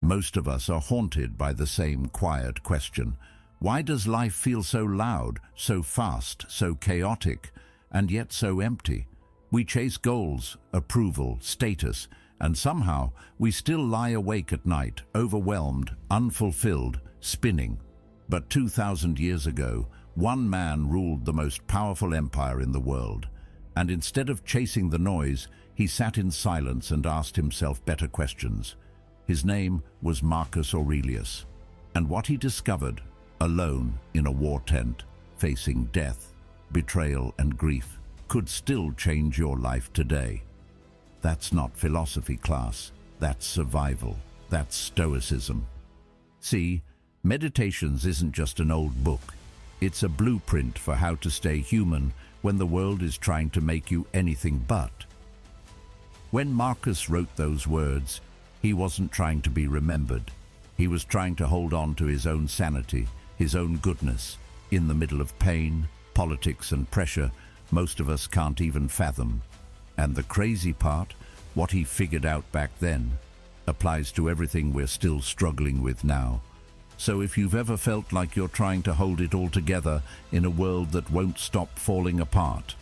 Most of us are haunted by the same quiet question. Why does life feel so loud, so fast, so chaotic, and yet so empty? We chase goals, approval, status, and somehow we still lie awake at night, overwhelmed, unfulfilled, spinning. But 2,000 years ago, one man ruled the most powerful empire in the world, and instead of chasing the noise, he sat in silence and asked himself better questions. His name was Marcus Aurelius, and what he discovered, alone in a war tent, facing death, betrayal and grief, could still change your life today. That's not philosophy class, that's survival, that's Stoicism. See, Meditations isn't just an old book, it's a blueprint for how to stay human when the world is trying to make you anything but. When Marcus wrote those words, he wasn't trying to be remembered. He was trying to hold on to his own sanity, his own goodness, in the middle of pain, politics and pressure most of us can't even fathom. And the crazy part, what he figured out back then, applies to everything we're still struggling with now. So if you've ever felt like you're trying to hold it all together in a world that won't stop falling apart,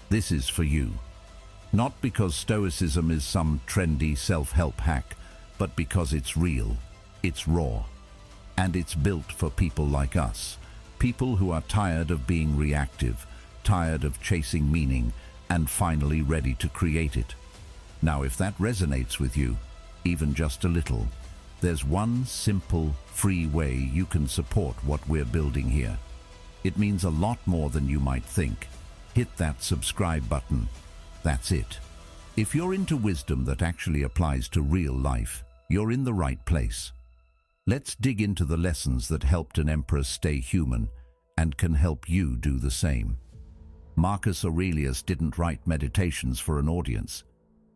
this is for you. Not because Stoicism is some trendy self-help hack, but because it's real, it's raw, and it's built for people like us, people who are tired of being reactive, tired of chasing meaning, and finally ready to create it. Now, if that resonates with you, even just a little, there's one simple, free way you can support what we're building here. It means a lot more than you might think. Hit that subscribe button. That's it. If you're into wisdom that actually applies to real life, you're in the right place. Let's dig into the lessons that helped an emperor stay human and can help you do the same. Marcus Aurelius didn't write Meditations for an audience.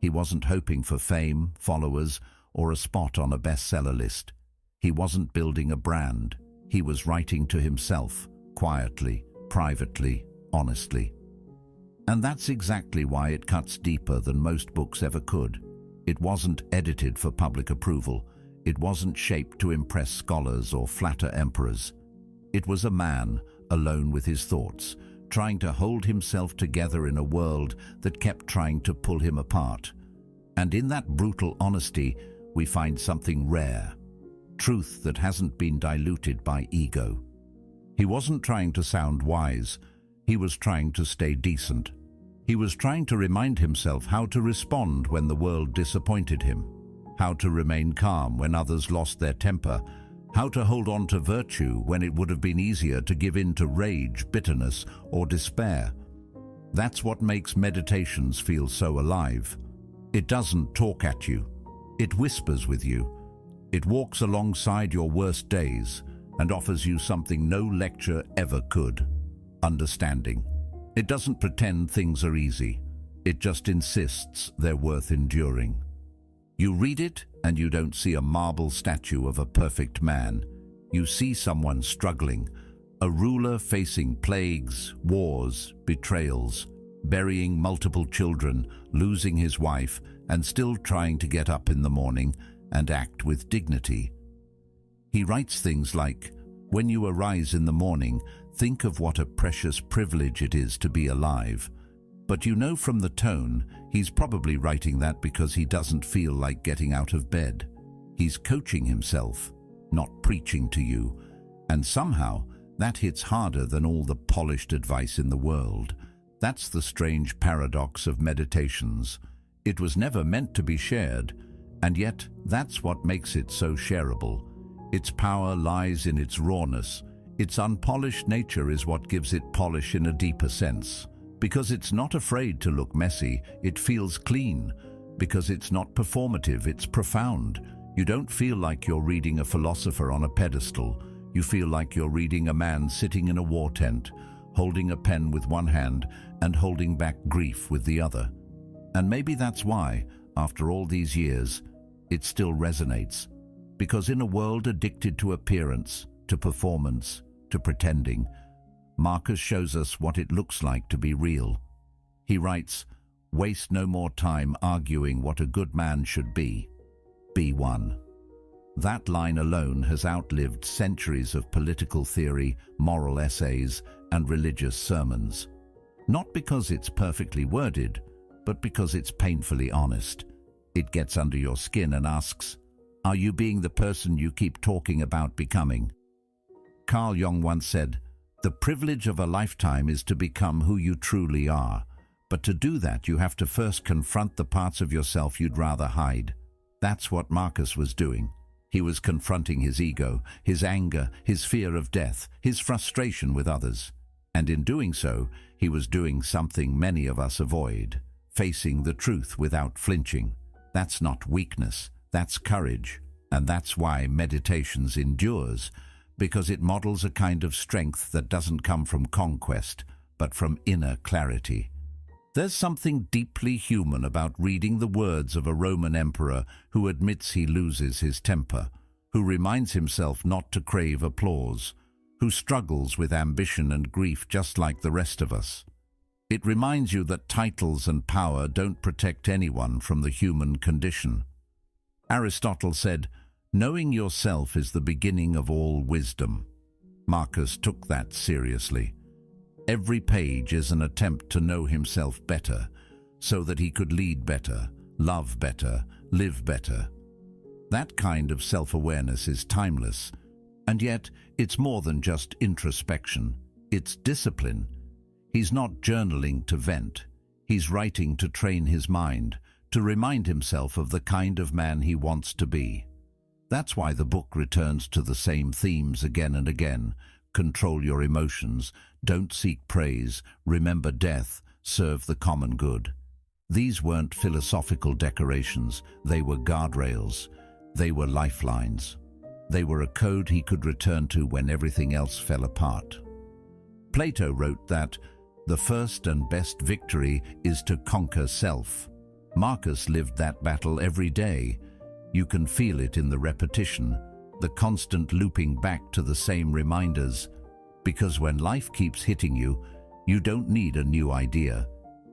He wasn't hoping for fame, followers, or a spot on a bestseller list. He wasn't building a brand. He was writing to himself, quietly, privately, honestly. And that's exactly why it cuts deeper than most books ever could. It wasn't edited for public approval. It wasn't shaped to impress scholars or flatter emperors. It was a man, alone with his thoughts, trying to hold himself together in a world that kept trying to pull him apart. And in that brutal honesty, we find something rare, truth that hasn't been diluted by ego. He wasn't trying to sound wise. He was trying to stay decent. He was trying to remind himself how to respond when the world disappointed him, how to remain calm when others lost their temper, how to hold on to virtue when it would have been easier to give in to rage, bitterness, or despair. That's what makes Meditations feel so alive. It doesn't talk at you. It whispers with you. It walks alongside your worst days and offers you something no lecture ever could: understanding. It doesn't pretend things are easy. It just insists they're worth enduring. You read it and you don't see a marble statue of a perfect man. You see someone struggling, a ruler facing plagues, wars, betrayals, burying multiple children, losing his wife, and still trying to get up in the morning and act with dignity. He writes things like, "When you arise in the morning, think of what a precious privilege it is to be alive." But you know from the tone, he's probably writing that because he doesn't feel like getting out of bed. He's coaching himself, not preaching to you. And somehow, that hits harder than all the polished advice in the world. That's the strange paradox of Meditations. It was never meant to be shared, and yet that's what makes it so shareable. Its power lies in its rawness. Its unpolished nature is what gives it polish in a deeper sense. Because it's not afraid to look messy, it feels clean. Because it's not performative, it's profound. You don't feel like you're reading a philosopher on a pedestal. You feel like you're reading a man sitting in a war tent, holding a pen with one hand and holding back grief with the other. And maybe that's why, after all these years, it still resonates. Because in a world addicted to appearance, to performance, to pretending, Marcus shows us what it looks like to be real. He writes, "Waste no more time arguing what a good man should be. Be one." That line alone has outlived centuries of political theory, moral essays, and religious sermons. Not because it's perfectly worded, but because it's painfully honest. It gets under your skin and asks, are you being the person you keep talking about becoming? Carl Jung once said, the privilege of a lifetime is to become who you truly are. But to do that, you have to first confront the parts of yourself you'd rather hide. That's what Marcus was doing. He was confronting his ego, his anger, his fear of death, his frustration with others. And in doing so, he was doing something many of us avoid, facing the truth without flinching. That's not weakness, that's courage. And that's why Meditations endures, because it models a kind of strength that doesn't come from conquest, but from inner clarity. There's something deeply human about reading the words of a Roman emperor who admits he loses his temper, who reminds himself not to crave applause, who struggles with ambition and grief just like the rest of us. It reminds you that titles and power don't protect anyone from the human condition. Aristotle said, knowing yourself is the beginning of all wisdom. Marcus took that seriously. Every page is an attempt to know himself better, so that he could lead better, love better, live better. That kind of self-awareness is timeless, and yet it's more than just introspection. It's discipline. He's not journaling to vent. He's writing to train his mind, to remind himself of the kind of man he wants to be. That's why the book returns to the same themes again and again. Control your emotions, don't seek praise, remember death, serve the common good. These weren't philosophical decorations, they were guardrails, they were lifelines. They were a code he could return to when everything else fell apart. Plato wrote that the first and best victory is to conquer self. Marcus lived that battle every day. You can feel it in the repetition, the constant looping back to the same reminders, because when life keeps hitting you, you don't need a new idea.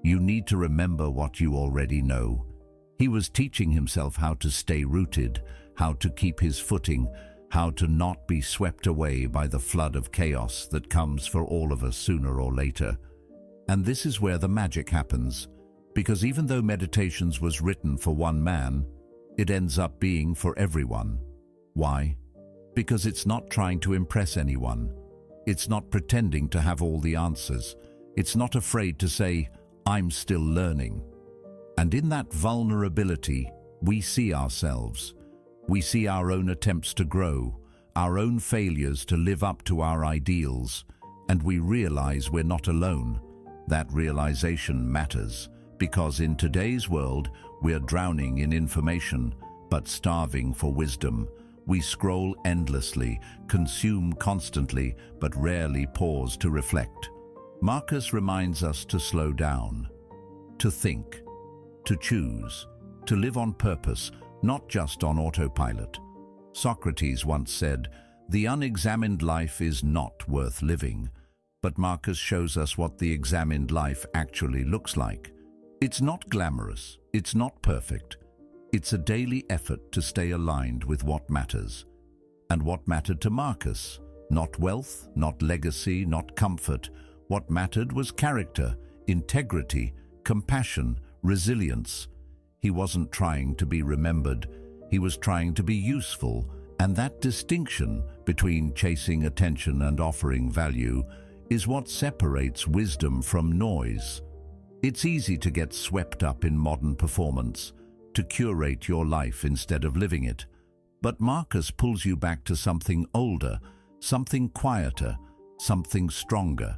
You need to remember what you already know. He was teaching himself how to stay rooted, how to keep his footing, how to not be swept away by the flood of chaos that comes for all of us sooner or later. And this is where the magic happens, because even though Meditations was written for one man, it ends up being for everyone. Why? Because it's not trying to impress anyone. It's not pretending to have all the answers. It's not afraid to say, I'm still learning. And in that vulnerability, we see ourselves. We see our own attempts to grow, our own failures to live up to our ideals, and we realize we're not alone. That realization matters, because in today's world, we're drowning in information, but starving for wisdom. We scroll endlessly, consume constantly, but rarely pause to reflect. Marcus reminds us to slow down, to think, to choose, to live on purpose, not just on autopilot. Socrates once said, "The unexamined life is not worth living." But Marcus shows us what the examined life actually looks like. It's not glamorous, it's not perfect. It's a daily effort to stay aligned with what matters. And what mattered to Marcus? Not wealth, not legacy, not comfort. What mattered was character, integrity, compassion, resilience. He wasn't trying to be remembered, he was trying to be useful, and that distinction between chasing attention and offering value is what separates wisdom from noise. It's easy to get swept up in modern performance, to curate your life instead of living it. But Marcus pulls you back to something older, something quieter, something stronger.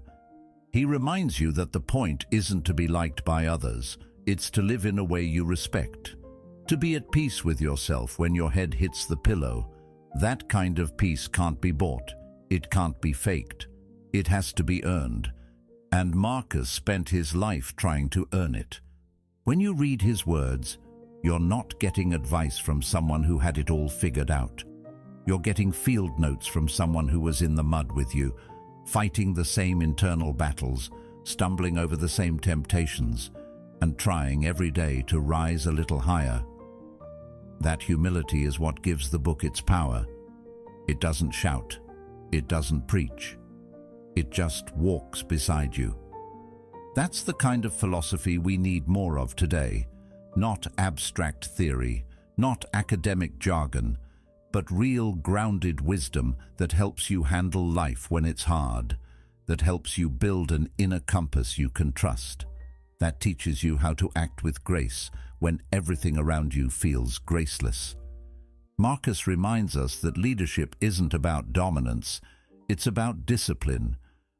He reminds you that the point isn't to be liked by others, it's to live in a way you respect. To be at peace with yourself when your head hits the pillow. That kind of peace can't be bought, it can't be faked. It has to be earned. And Marcus spent his life trying to earn it. When you read his words, you're not getting advice from someone who had it all figured out. You're getting field notes from someone who was in the mud with you, fighting the same internal battles, stumbling over the same temptations, and trying every day to rise a little higher. That humility is what gives the book its power. It doesn't shout. It doesn't preach. It just walks beside you. That's the kind of philosophy we need more of today. Not abstract theory, not academic jargon, but real grounded wisdom that helps you handle life when it's hard, that helps you build an inner compass you can trust, that teaches you how to act with grace when everything around you feels graceless. Marcus reminds us that leadership isn't about dominance, it's about discipline.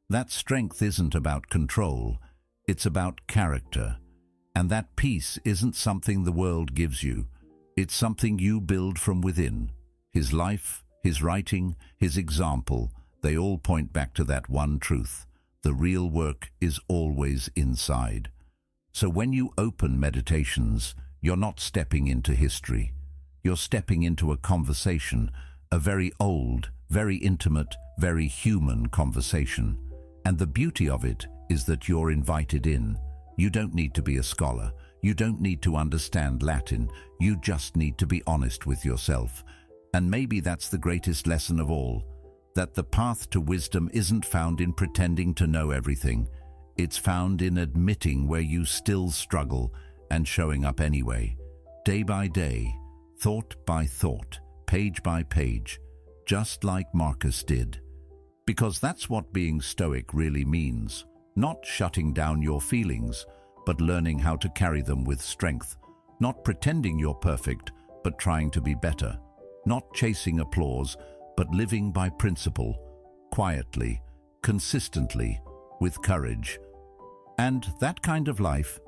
That strength isn't about control, it's about character. And that peace isn't something the world gives you, it's something you build from within. His life, his writing, his example, they all point back to that one truth. The real work is always inside. So when you open Meditations, you're not stepping into history. You're stepping into a conversation, a very old, very intimate, very human conversation. And the beauty of it is that you're invited in. You don't need to be a scholar. You don't need to understand Latin. You just need to be honest with yourself. And maybe that's the greatest lesson of all, that the path to wisdom isn't found in pretending to know everything. It's found in admitting where you still struggle and showing up anyway, day by day, thought by thought, page by page, just like Marcus did. Because that's what being Stoic really means. Not shutting down your feelings, but learning how to carry them with strength. Not pretending you're perfect, but trying to be better. Not chasing applause, but living by principle, quietly, consistently, with courage. And that kind of life,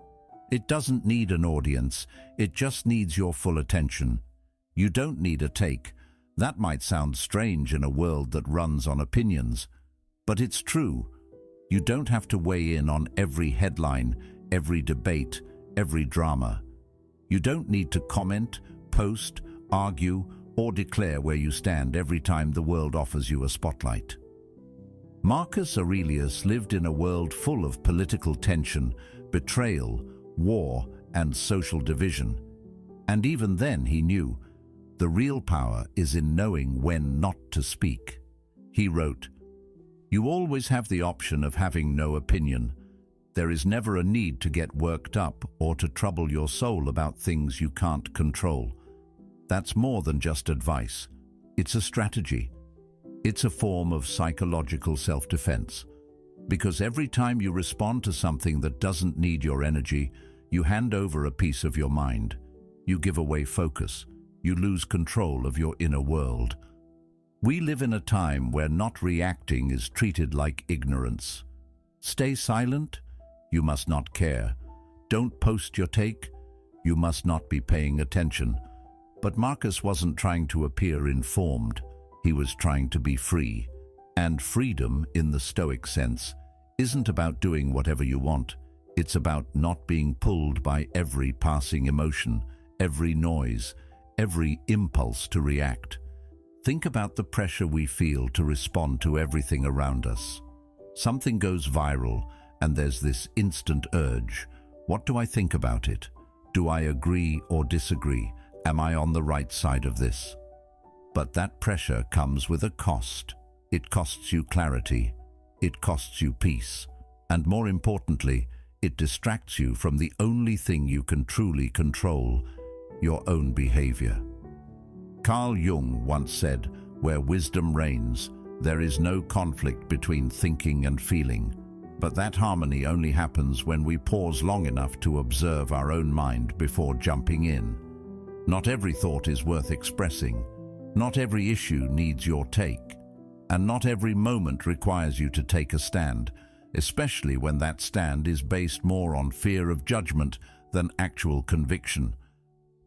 it doesn't need an audience, it just needs your full attention. You don't need a take. That might sound strange in a world that runs on opinions, but it's true. You don't have to weigh in on every headline, every debate, every drama. You don't need to comment, post, argue, or declare where you stand every time the world offers you a spotlight. Marcus Aurelius lived in a world full of political tension, betrayal, war, and social division. And even then he knew, the real power is in knowing when not to speak. He wrote, "You always have the option of having no opinion. There is never a need to get worked up or to trouble your soul about things you can't control." That's more than just advice. It's a strategy. It's a form of psychological self-defense. Because every time you respond to something that doesn't need your energy, you hand over a piece of your mind. You give away focus. You lose control of your inner world. We live in a time where not reacting is treated like ignorance. Stay silent? You must not care. Don't post your take? You must not be paying attention. But Marcus wasn't trying to appear informed. He was trying to be free. And freedom, in the Stoic sense, isn't about doing whatever you want. It's about not being pulled by every passing emotion, every noise, every impulse to react. Think about the pressure we feel to respond to everything around us. Something goes viral, and there's this instant urge. What do I think about it? Do I agree or disagree? Am I on the right side of this? But that pressure comes with a cost. It costs you clarity. It costs you peace. And more importantly, it distracts you from the only thing you can truly control, your own behavior. Carl Jung once said, "Where wisdom reigns, there is no conflict between thinking and feeling." But that harmony only happens when we pause long enough to observe our own mind before jumping in. Not every thought is worth expressing. Not every issue needs your take. And not every moment requires you to take a stand, especially when that stand is based more on fear of judgment than actual conviction.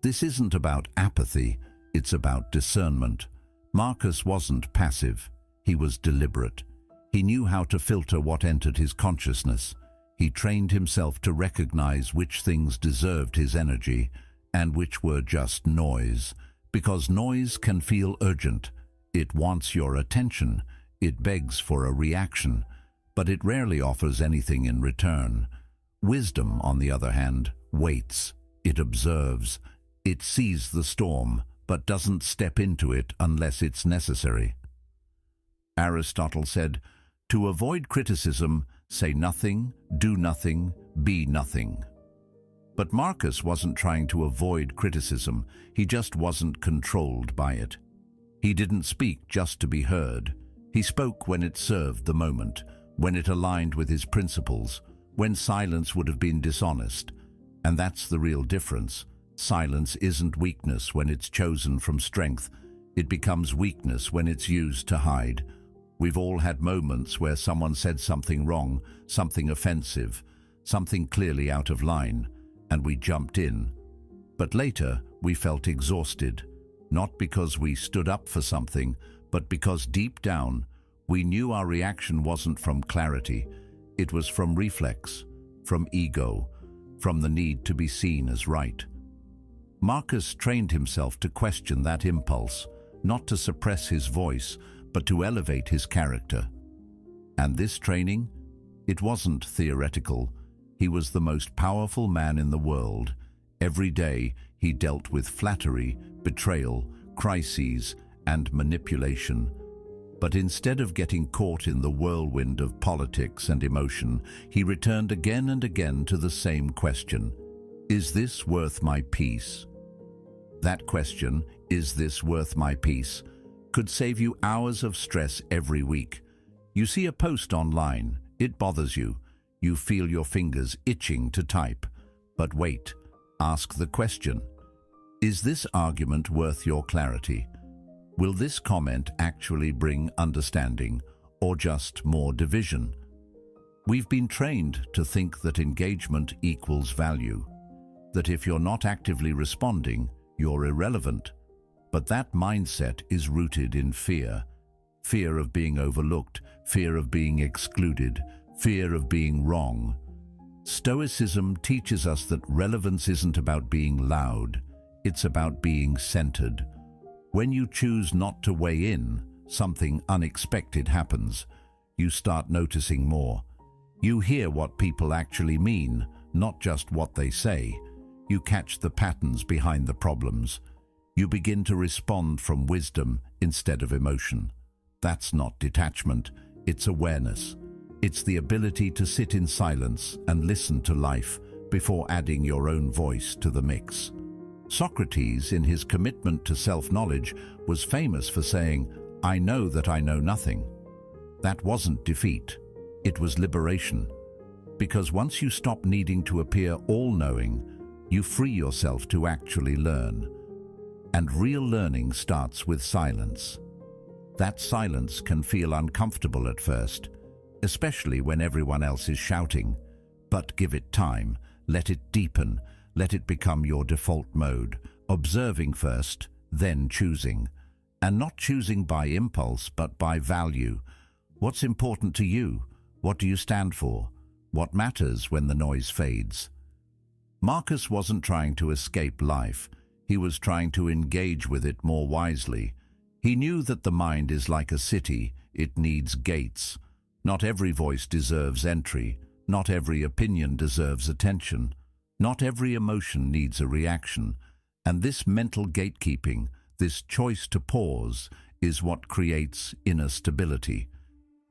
This isn't about apathy, it's about discernment. Marcus wasn't passive, he was deliberate. He knew how to filter what entered his consciousness. He trained himself to recognize which things deserved his energy and which were just noise. Because noise can feel urgent. It wants your attention. It begs for a reaction. But it rarely offers anything in return. Wisdom, on the other hand, waits. It observes. It sees the storm, but doesn't step into it unless it's necessary. Aristotle said, "To avoid criticism, say nothing, do nothing, be nothing." But Marcus wasn't trying to avoid criticism, he just wasn't controlled by it. He didn't speak just to be heard. He spoke when it served the moment, when it aligned with his principles, when silence would have been dishonest. And that's the real difference. Silence isn't weakness when it's chosen from strength. It becomes weakness when it's used to hide. We've all had moments where someone said something wrong, something offensive, something clearly out of line, and we jumped in. But later, we felt exhausted, not because we stood up for something, but because deep down, we knew our reaction wasn't from clarity. It was from reflex, from ego, from the need to be seen as right. Marcus trained himself to question that impulse, not to suppress his voice, but to elevate his character. And this training, it wasn't theoretical. He was the most powerful man in the world. Every day, he dealt with flattery, betrayal, crises, and manipulation. But instead of getting caught in the whirlwind of politics and emotion, he returned again and again to the same question: is this worth my peace? That question, is this worth my peace, could save you hours of stress every week. You see a post online, it bothers you. You feel your fingers itching to type. But wait, ask the question: is this argument worth your clarity? Will this comment actually bring understanding, or just more division? We've been trained to think that engagement equals value, that if you're not actively responding, you're irrelevant. But that mindset is rooted in fear. Fear of being overlooked, fear of being excluded, fear of being wrong. Stoicism teaches us that relevance isn't about being loud, it's about being centered. When you choose not to weigh in, something unexpected happens. You start noticing more. You hear what people actually mean, not just what they say. You catch the patterns behind the problems. You begin to respond from wisdom instead of emotion. That's not detachment, it's awareness. It's the ability to sit in silence and listen to life before adding your own voice to the mix. Socrates, in his commitment to self-knowledge, was famous for saying, "I know that I know nothing." That wasn't defeat, it was liberation. Because once you stop needing to appear all-knowing, you free yourself to actually learn. And real learning starts with silence. That silence can feel uncomfortable at first, especially when everyone else is shouting. But give it time, let it deepen, let it become your default mode, observing first, then choosing. And not choosing by impulse, but by value. What's important to you? What do you stand for? What matters when the noise fades? Marcus wasn't trying to escape life. He was trying to engage with it more wisely. He knew that the mind is like a city, it needs gates. Not every voice deserves entry. Not every opinion deserves attention. Not every emotion needs a reaction. And this mental gatekeeping, this choice to pause, is what creates inner stability.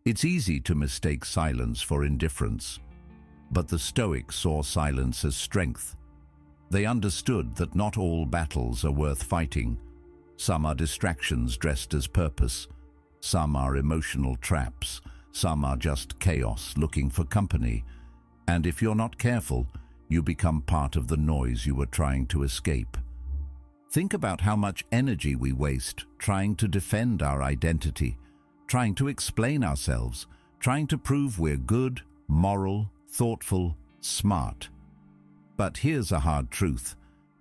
It's easy to mistake silence for indifference. But the Stoics saw silence as strength. They understood that not all battles are worth fighting. Some are distractions dressed as purpose. Some are emotional traps. Some are just chaos looking for company. And if you're not careful, you become part of the noise you were trying to escape. Think about how much energy we waste trying to defend our identity, trying to explain ourselves, trying to prove we're good, moral, thoughtful, smart. But here's a hard truth.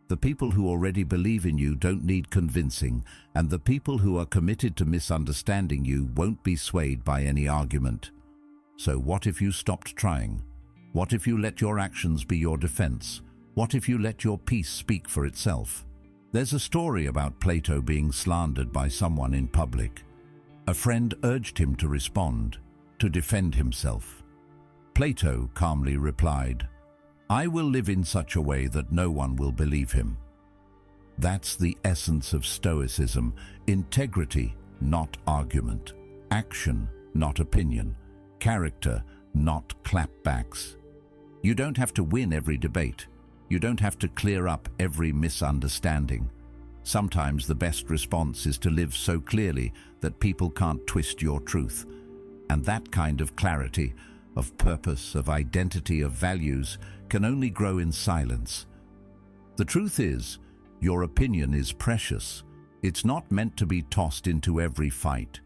The people who already believe in you don't need convincing, and the people who are committed to misunderstanding you won't be swayed by any argument. So what if you stopped trying? What if you let your actions be your defense? What if you let your peace speak for itself? There's a story about Plato being slandered by someone in public. A friend urged him to respond, to defend himself. Plato calmly replied, "I will live in such a way that no one will believe him." That's the essence of Stoicism: integrity, not argument; action, not opinion; character, not clapbacks. You don't have to win every debate. You don't have to clear up every misunderstanding. Sometimes the best response is to live so clearly that people can't twist your truth. And that kind of clarity, of purpose, of identity, of values, can only grow in silence. The truth is, your opinion is precious. It's not meant to be tossed into every fight.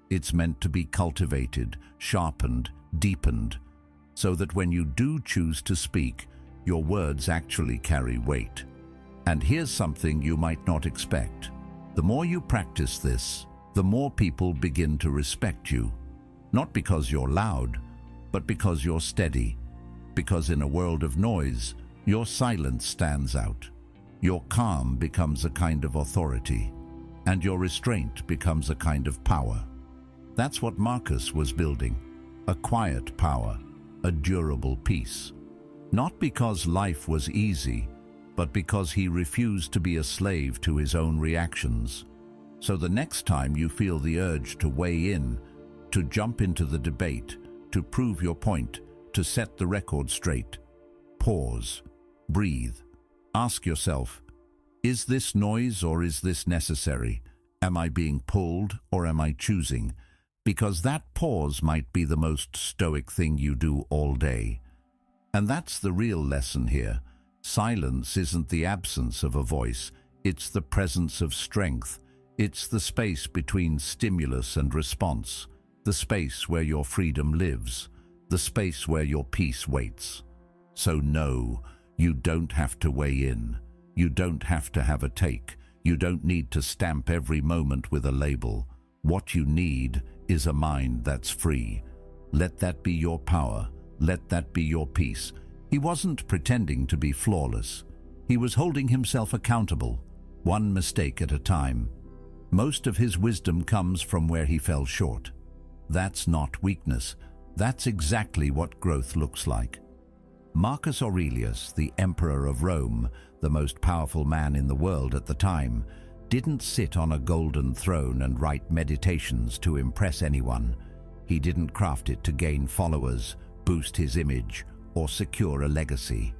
It's meant to be cultivated, sharpened, deepened, so that when you do choose to speak, your words actually carry weight. And here's something you might not expect. The more you practice this, the more people begin to respect you. Not because you're loud, but because you're steady. Because in a world of noise, your silence stands out. Your calm becomes a kind of authority, and your restraint becomes a kind of power. That's what Marcus was building: a quiet power, a durable peace. Not because life was easy, but because he refused to be a slave to his own reactions. So the next time you feel the urge to weigh in, to jump into the debate, to prove your point, to set the record straight, pause, breathe. Ask yourself, is this noise or is this necessary? Am I being pulled or am I choosing? Because that pause might be the most stoic thing you do all day. And that's the real lesson here. Silence isn't the absence of a voice, it's the presence of strength. It's the space between stimulus and response, the space where your freedom lives, the space where your peace waits. So no, you don't have to weigh in. You don't have to have a take. You don't need to stamp every moment with a label. What you need is a mind that's free. Let that be your power. Let that be your peace. He wasn't pretending to be flawless. He was holding himself accountable, one mistake at a time. Most of his wisdom comes from where he fell short. That's not weakness. That's exactly what growth looks like. Marcus Aurelius, the emperor of Rome, the most powerful man in the world at the time, didn't sit on a golden throne and write meditations to impress anyone. He didn't craft it to gain followers, boost his image, or secure a legacy.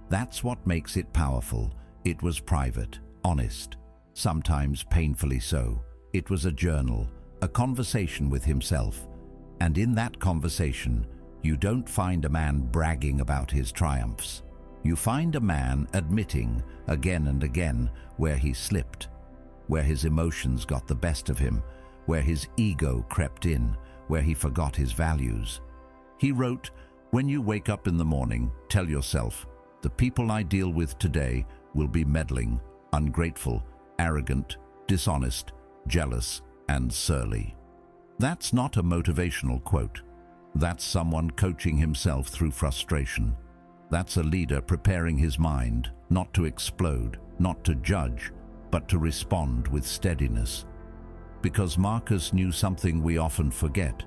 That's what makes it powerful. It was private, honest, sometimes painfully so. It was a journal, a conversation with himself. And in that conversation, you don't find a man bragging about his triumphs. You find a man admitting, again and again, where he slipped, where his emotions got the best of him, where his ego crept in, where he forgot his values. He wrote, "When you wake up in the morning, tell yourself, the people I deal with today will be meddling, ungrateful, arrogant, dishonest, jealous, and surly." That's not a motivational quote. That's someone coaching himself through frustration. That's a leader preparing his mind, not to explode, not to judge, but to respond with steadiness. Because Marcus knew something we often forget.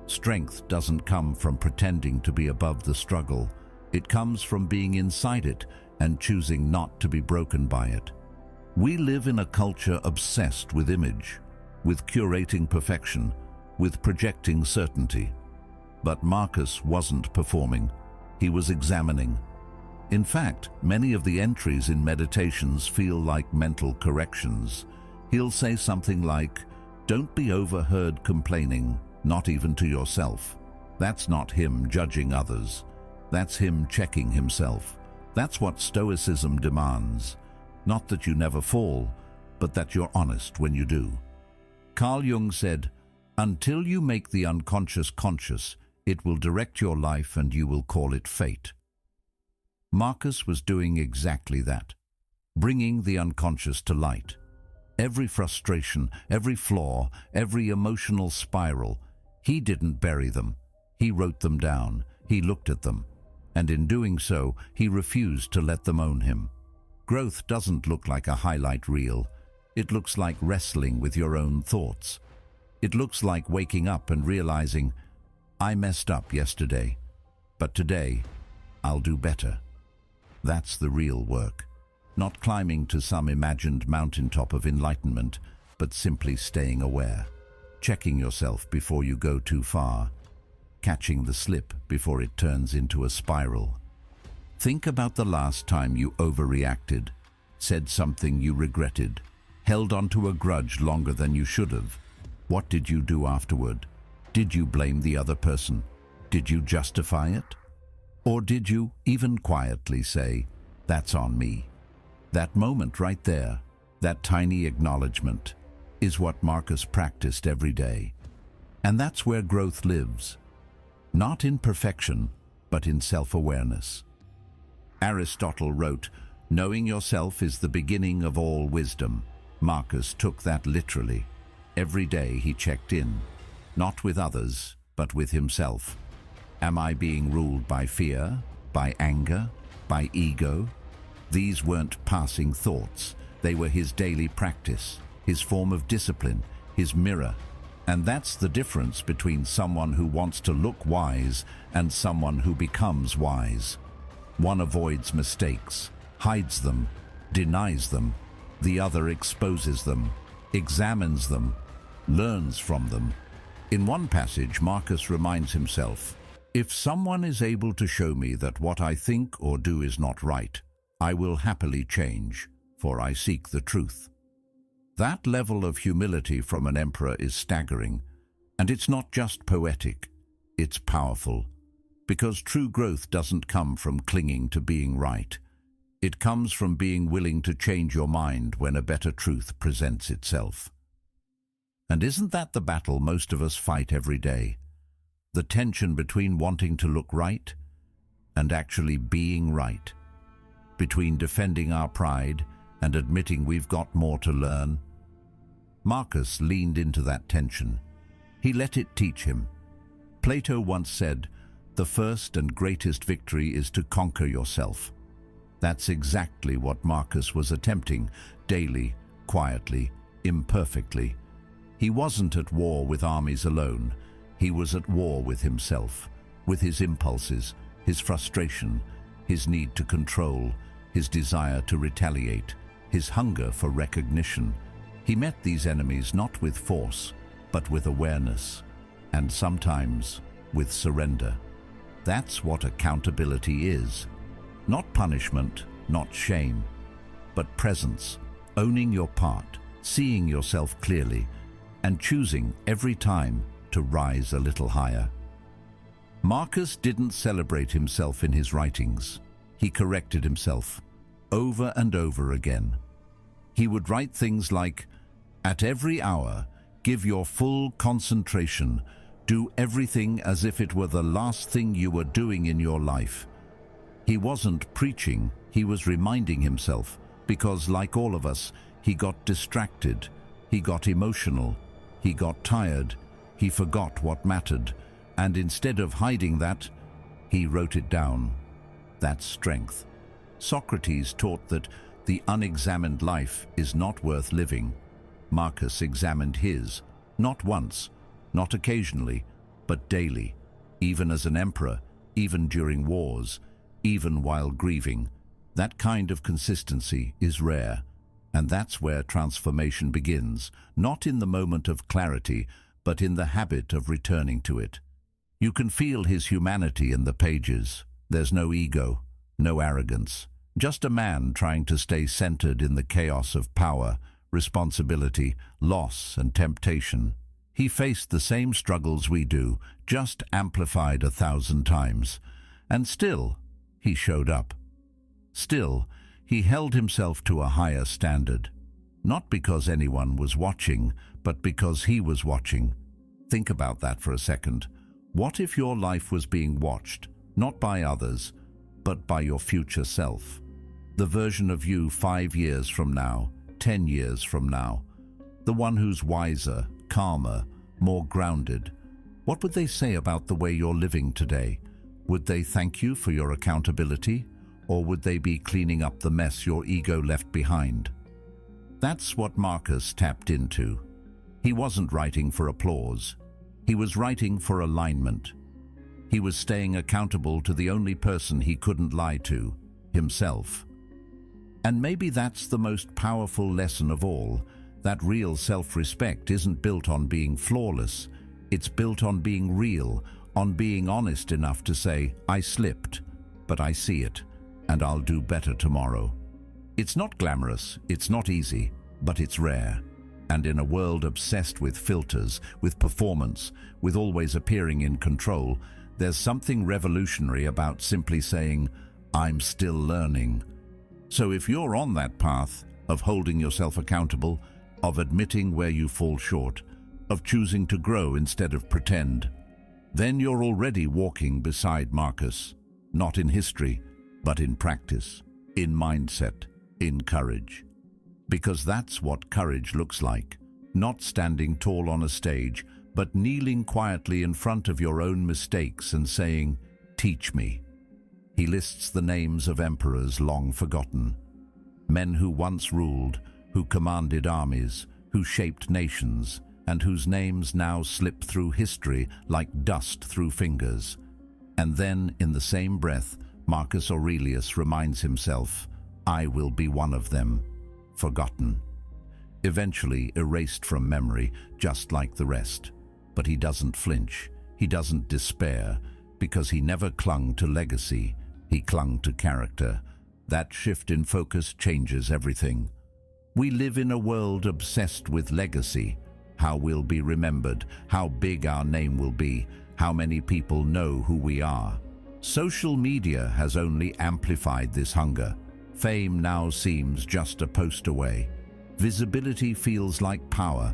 Strength doesn't come from pretending to be above the struggle. It comes from being inside it and choosing not to be broken by it. We live in a culture obsessed with image, with curating perfection, with projecting certainty. But Marcus wasn't performing. He was examining. In fact, many of the entries in meditations feel like mental corrections. He'll say something like, "Don't be overheard complaining, not even to yourself." That's not him judging others. That's him checking himself. That's what Stoicism demands. Not that you never fall, but that you're honest when you do. Carl Jung said, "Until you make the unconscious conscious, it will direct your life and you will call it fate." Marcus was doing exactly that, bringing the unconscious to light. Every frustration, every flaw, every emotional spiral, he didn't bury them. He wrote them down, he looked at them, and in doing so, he refused to let them own him. Growth doesn't look like a highlight reel. It looks like wrestling with your own thoughts. It looks like waking up and realizing, I messed up yesterday, but today I'll do better. That's the real work. not climbing to some imagined mountaintop of enlightenment, but simply staying aware, checking yourself before you go too far, catching the slip before it turns into a spiral. Think about the last time you overreacted, said something you regretted, held onto a grudge longer than you should have. What did you do afterward? Did you blame the other person? Did you justify it? Or did you, even quietly, say, "That's on me"? That moment right there, that tiny acknowledgement, is what Marcus practiced every day. And that's where growth lives. Not in perfection, but in self-awareness. Aristotle wrote, "Knowing yourself is the beginning of all wisdom." Marcus took that literally. Every day he checked in, not with others, but with himself. Am I being ruled by fear, by anger, by ego? These weren't passing thoughts. They were his daily practice, his form of discipline, his mirror. And that's the difference between someone who wants to look wise and someone who becomes wise. One avoids mistakes, hides them, denies them. The other exposes them, examines them, learns from them. In one passage, Marcus reminds himself, "If someone is able to show me that what I think or do is not right, I will happily change, for I seek the truth." That level of humility from an emperor is staggering, and it's not just poetic, it's powerful. Because true growth doesn't come from clinging to being right. It comes from being willing to change your mind when a better truth presents itself. And isn't that the battle most of us fight every day? The tension between wanting to look right and actually being right. Between defending our pride and admitting we've got more to learn. Marcus leaned into that tension. He let it teach him. Plato once said, "The first and greatest victory is to conquer yourself." That's exactly what Marcus was attempting, daily, quietly, imperfectly. He wasn't at war with armies alone. He was at war with himself, with his impulses, his frustration, his need to control, his desire to retaliate, his hunger for recognition. He met these enemies not with force, but with awareness, and sometimes with surrender. That's what accountability is. Not punishment, not shame, but presence, owning your part, seeing yourself clearly, and choosing every time to rise a little higher. Marcus didn't celebrate himself in his writings. He corrected himself, over and over again. He would write things like, "At every hour, give your full concentration. Do everything as if it were the last thing you were doing in your life." He wasn't preaching, he was reminding himself, because like all of us, he got distracted, he got emotional, he got tired, he forgot what mattered, and instead of hiding that, he wrote it down. That's strength. Socrates taught that the unexamined life is not worth living. Marcus examined his, not once, not occasionally, but daily, even as an emperor, even during wars, even while grieving. That kind of consistency is rare, and that's where transformation begins, not in the moment of clarity, but in the habit of returning to it. You can feel his humanity in the pages. There's no ego, no arrogance, just a man trying to stay centered in the chaos of power, responsibility, loss, and temptation. He faced the same struggles we do, just amplified 1,000 times. And still, he showed up. Still, he held himself to a higher standard. Not because anyone was watching, but because he was watching. Think about that for a second. What if your life was being watched, not by others, but by your future self? The version of you 5 years from now, 10 years from now. The one who's wiser, calmer, more grounded. What would they say about the way you're living today? Would they thank you for your accountability, or would they be cleaning up the mess your ego left behind? That's what Marcus tapped into. He wasn't writing for applause. He was writing for alignment. He was staying accountable to the only person he couldn't lie to, himself. And maybe that's the most powerful lesson of all, that real self-respect isn't built on being flawless. It's built on being real, on being honest enough to say, I slipped, but I see it, and I'll do better tomorrow. It's not glamorous, it's not easy, but it's rare. And in a world obsessed with filters, with performance, with always appearing in control, there's something revolutionary about simply saying, I'm still learning. So if you're on that path of holding yourself accountable, of admitting where you fall short, of choosing to grow instead of pretend, then you're already walking beside Marcus, not in history, but in practice, in mindset, in courage. Because that's what courage looks like, not standing tall on a stage, but kneeling quietly in front of your own mistakes and saying, teach me. He lists the names of emperors long forgotten, men who once ruled, who commanded armies, who shaped nations, and whose names now slip through history like dust through fingers. And then, in the same breath, Marcus Aurelius reminds himself, I will be one of them, forgotten. Eventually erased from memory, just like the rest. But he doesn't flinch, he doesn't despair, because he never clung to legacy, he clung to character. That shift in focus changes everything. We live in a world obsessed with legacy, how we'll be remembered, how big our name will be, how many people know who we are. Social media has only amplified this hunger. Fame now seems just a post away. Visibility feels like power.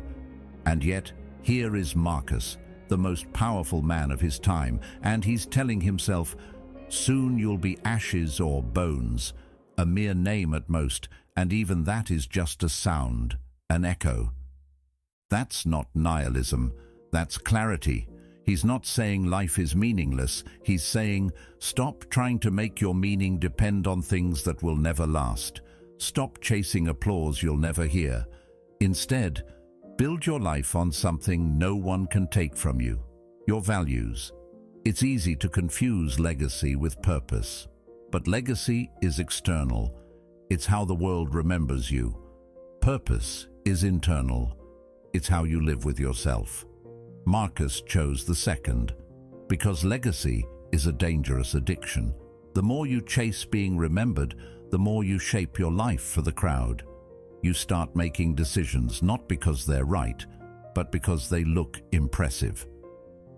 And yet, here is Marcus, the most powerful man of his time, and he's telling himself, soon you'll be ashes or bones, a mere name at most, and even that is just a sound, an echo. That's not nihilism, that's clarity. He's not saying life is meaningless, he's saying, stop trying to make your meaning depend on things that will never last. Stop chasing applause you'll never hear. Instead, build your life on something no one can take from you, your values. It's easy to confuse legacy with purpose, but legacy is external. It's how the world remembers you. Purpose is internal. It's how you live with yourself. Marcus chose the second, because legacy is a dangerous addiction. The more you chase being remembered, the more you shape your life for the crowd. You start making decisions not because they're right, but because they look impressive.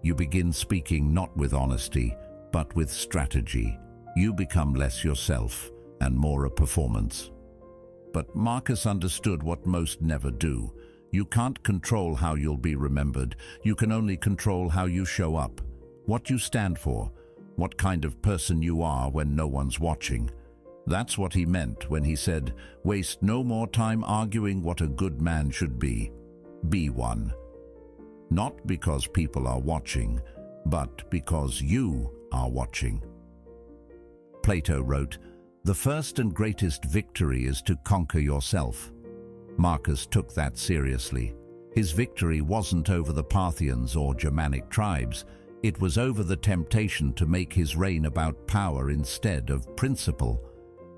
You begin speaking not with honesty, but with strategy. You become less yourself and more a performance. But Marcus understood what most never do. You can't control how you'll be remembered. You can only control how you show up, what you stand for, what kind of person you are when no one's watching. That's what he meant when he said, waste no more time arguing what a good man should be. Be one. Not because people are watching, but because you are watching. Plato wrote, the first and greatest victory is to conquer yourself. Marcus took that seriously. His victory wasn't over the Parthians or Germanic tribes. It was over the temptation to make his reign about power instead of principle.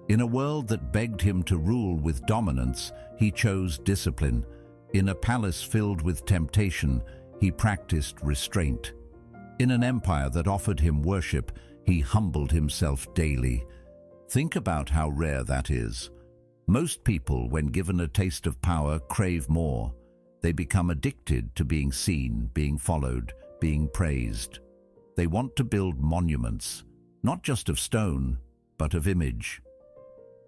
In a world that begged him to rule with dominance, he chose discipline. In a palace filled with temptation, he practiced restraint. In an empire that offered him worship, he humbled himself daily. Think about how rare that is. Most people, when given a taste of power, crave more. They become addicted to being seen, being followed, being praised. They want to build monuments, not just of stone, but of image.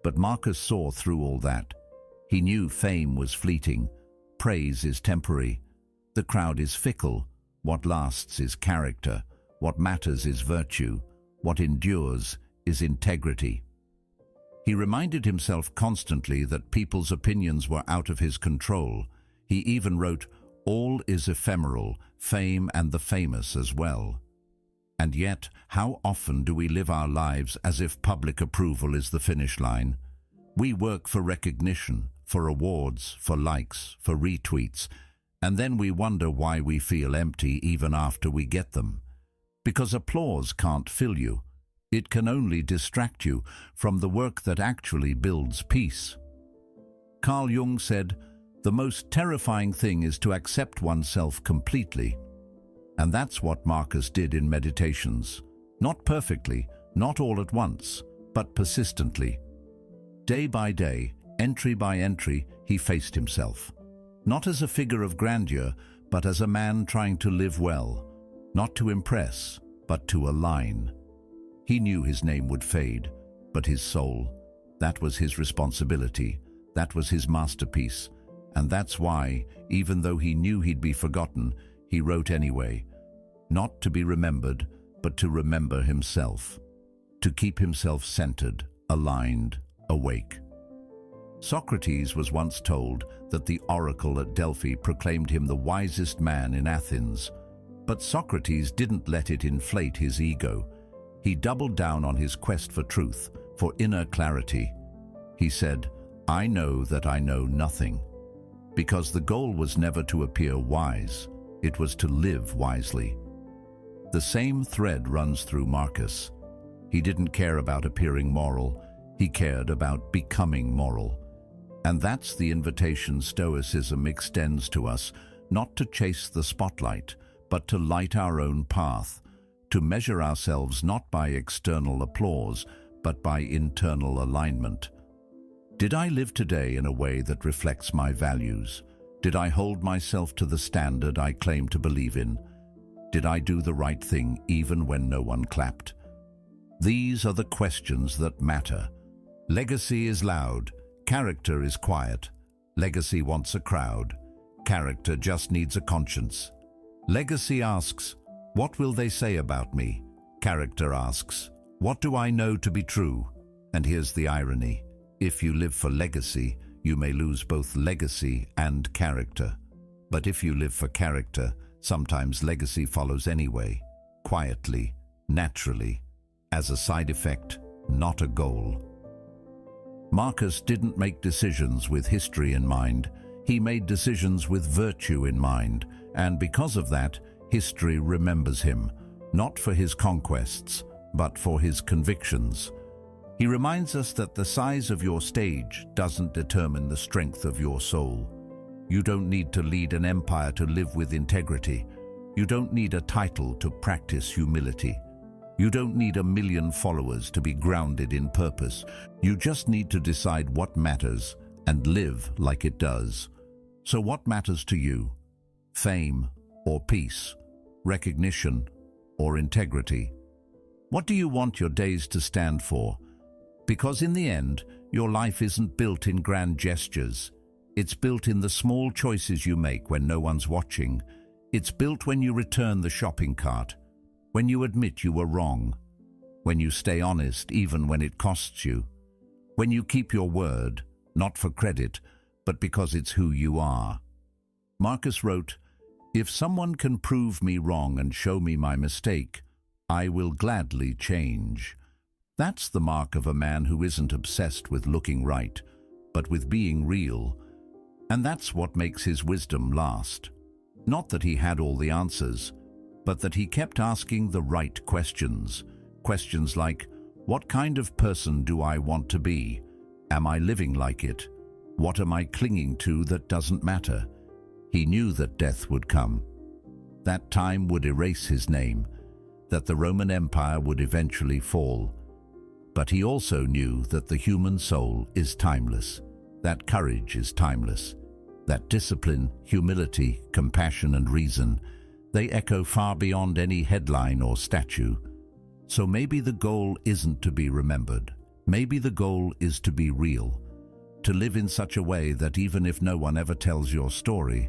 But Marcus saw through all that. He knew fame was fleeting. Praise is temporary. The crowd is fickle. What lasts is character. What matters is virtue. What endures is integrity. He reminded himself constantly that people's opinions were out of his control. He even wrote, all is ephemeral, fame and the famous as well. And yet, how often do we live our lives as if public approval is the finish line? We work for recognition, for awards, for likes, for retweets, and then we wonder why we feel empty even after we get them. Because applause can't fill you. It can only distract you from the work that actually builds peace. Carl Jung said, "The most terrifying thing is to accept oneself completely." And that's what Marcus did in Meditations. Not perfectly, not all at once, but persistently. Day by day, entry by entry, he faced himself. Not as a figure of grandeur, but as a man trying to live well, not to impress, but to align. He knew his name would fade, but his soul, that was his responsibility, that was his masterpiece, and that's why, even though he knew he'd be forgotten, he wrote anyway. Not to be remembered, but to remember himself. To keep himself centered, aligned, awake. Socrates was once told that the oracle at Delphi proclaimed him the wisest man in Athens. But Socrates didn't let it inflate his ego. He doubled down on his quest for truth, for inner clarity. He said, "I know that I know nothing." Because the goal was never to appear wise, it was to live wisely. The same thread runs through Marcus. He didn't care about appearing moral, he cared about becoming moral. And that's the invitation Stoicism extends to us, not to chase the spotlight, but to light our own path, to measure ourselves not by external applause, but by internal alignment. Did I live today in a way that reflects my values? Did I hold myself to the standard I claim to believe in? Did I do the right thing even when no one clapped? These are the questions that matter. Legacy is loud, character is quiet. Legacy wants a crowd. Character just needs a conscience. Legacy asks, "What will they say about me?" Character asks, "What do I know to be true?" And here's the irony. If you live for legacy, you may lose both legacy and character. But if you live for character, sometimes legacy follows anyway, quietly, naturally, as a side effect, not a goal. Marcus didn't make decisions with history in mind. He made decisions with virtue in mind, and because of that, history remembers him, not for his conquests, but for his convictions. He reminds us that the size of your stage doesn't determine the strength of your soul. You don't need to lead an empire to live with integrity. You don't need a title to practice humility. You don't need 1,000,000 followers to be grounded in purpose. You just need to decide what matters and live like it does. So what matters to you? Fame or peace? Recognition or integrity? What do you want your days to stand for? Because in the end, your life isn't built in grand gestures. It's built in the small choices you make when no one's watching. It's built when you return the shopping cart, when you admit you were wrong, when you stay honest even when it costs you, when you keep your word, not for credit, but because it's who you are. Marcus wrote, "If someone can prove me wrong and show me my mistake, I will gladly change." That's the mark of a man who isn't obsessed with looking right, but with being real. And that's what makes his wisdom last. Not that he had all the answers, but that he kept asking the right questions. Questions like, what kind of person do I want to be? Am I living like it? What am I clinging to that doesn't matter? He knew that death would come. That time would erase his name, that the Roman Empire would eventually fall. But he also knew that the human soul is timeless, that courage is timeless, that discipline, humility, compassion and reason, they echo far beyond any headline or statue. So maybe the goal isn't to be remembered. Maybe the goal is to be real, to live in such a way that even if no one ever tells your story,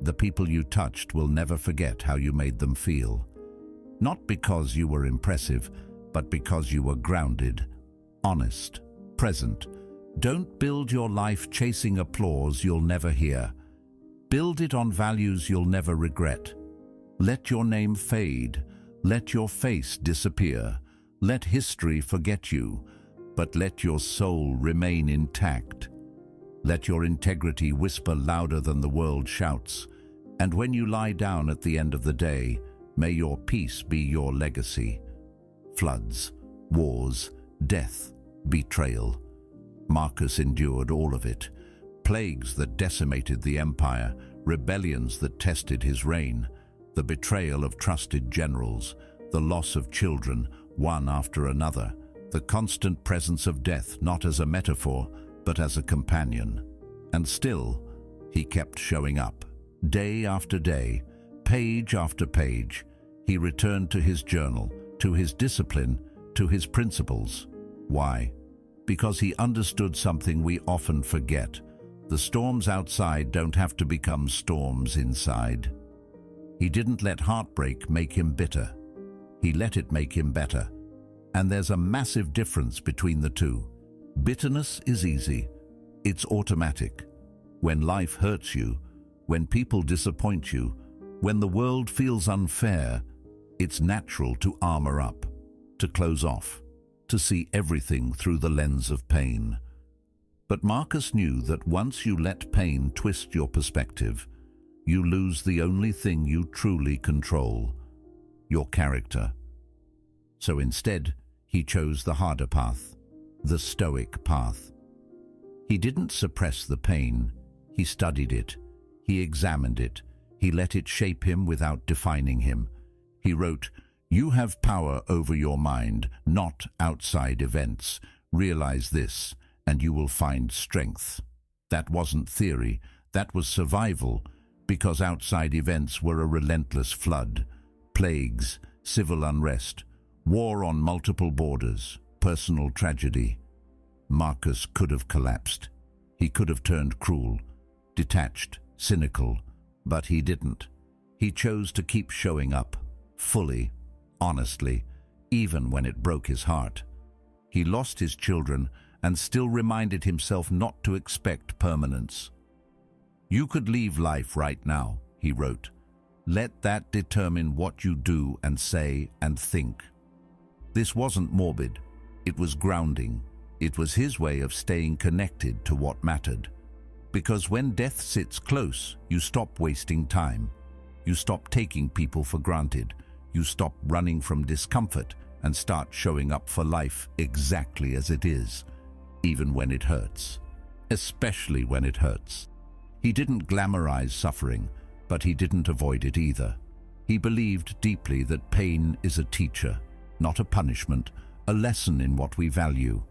the people you touched will never forget how you made them feel. Not because you were impressive, but because you were grounded, honest, present. Don't build your life chasing applause you'll never hear. Build it on values you'll never regret. Let your name fade. Let your face disappear. Let history forget you, but let your soul remain intact. Let your integrity whisper louder than the world shouts. And when you lie down at the end of the day, may your peace be your legacy. Floods, wars, death, betrayal. Marcus endured all of it. Plagues that decimated the empire, rebellions that tested his reign, the betrayal of trusted generals, the loss of children, one after another, the constant presence of death not as a metaphor, but as a companion. And still, he kept showing up. Day after day, page after page, he returned to his journal, to his discipline, to his principles. Why? Because he understood something we often forget. The storms outside don't have to become storms inside. He didn't let heartbreak make him bitter. He let it make him better. And there's a massive difference between the two. Bitterness is easy. It's automatic. When life hurts you, when people disappoint you, when the world feels unfair, it's natural to armor up, to close off, to see everything through the lens of pain. But Marcus knew that once you let pain twist your perspective, you lose the only thing you truly control, your character. So instead, he chose the harder path, the Stoic path. He didn't suppress the pain, he studied it, he examined it, he let it shape him without defining him. He wrote, "You have power over your mind, not outside events. Realize this, and you will find strength." That wasn't theory, that was survival, because outside events were a relentless flood. Plagues, civil unrest, war on multiple borders, personal tragedy. Marcus could have collapsed. He could have turned cruel, detached, cynical, but he didn't. He chose to keep showing up, fully, honestly, even when it broke his heart. He lost his children and still reminded himself not to expect permanence. "You could leave life right now," he wrote. "Let that determine what you do and say and think." This wasn't morbid. It was grounding. It was his way of staying connected to what mattered. Because when death sits close, you stop wasting time. You stop taking people for granted. You stop running from discomfort and start showing up for life exactly as it is, even when it hurts. Especially when it hurts. He didn't glamorize suffering, but he didn't avoid it either. He believed deeply that pain is a teacher, not a punishment, a lesson in what we value,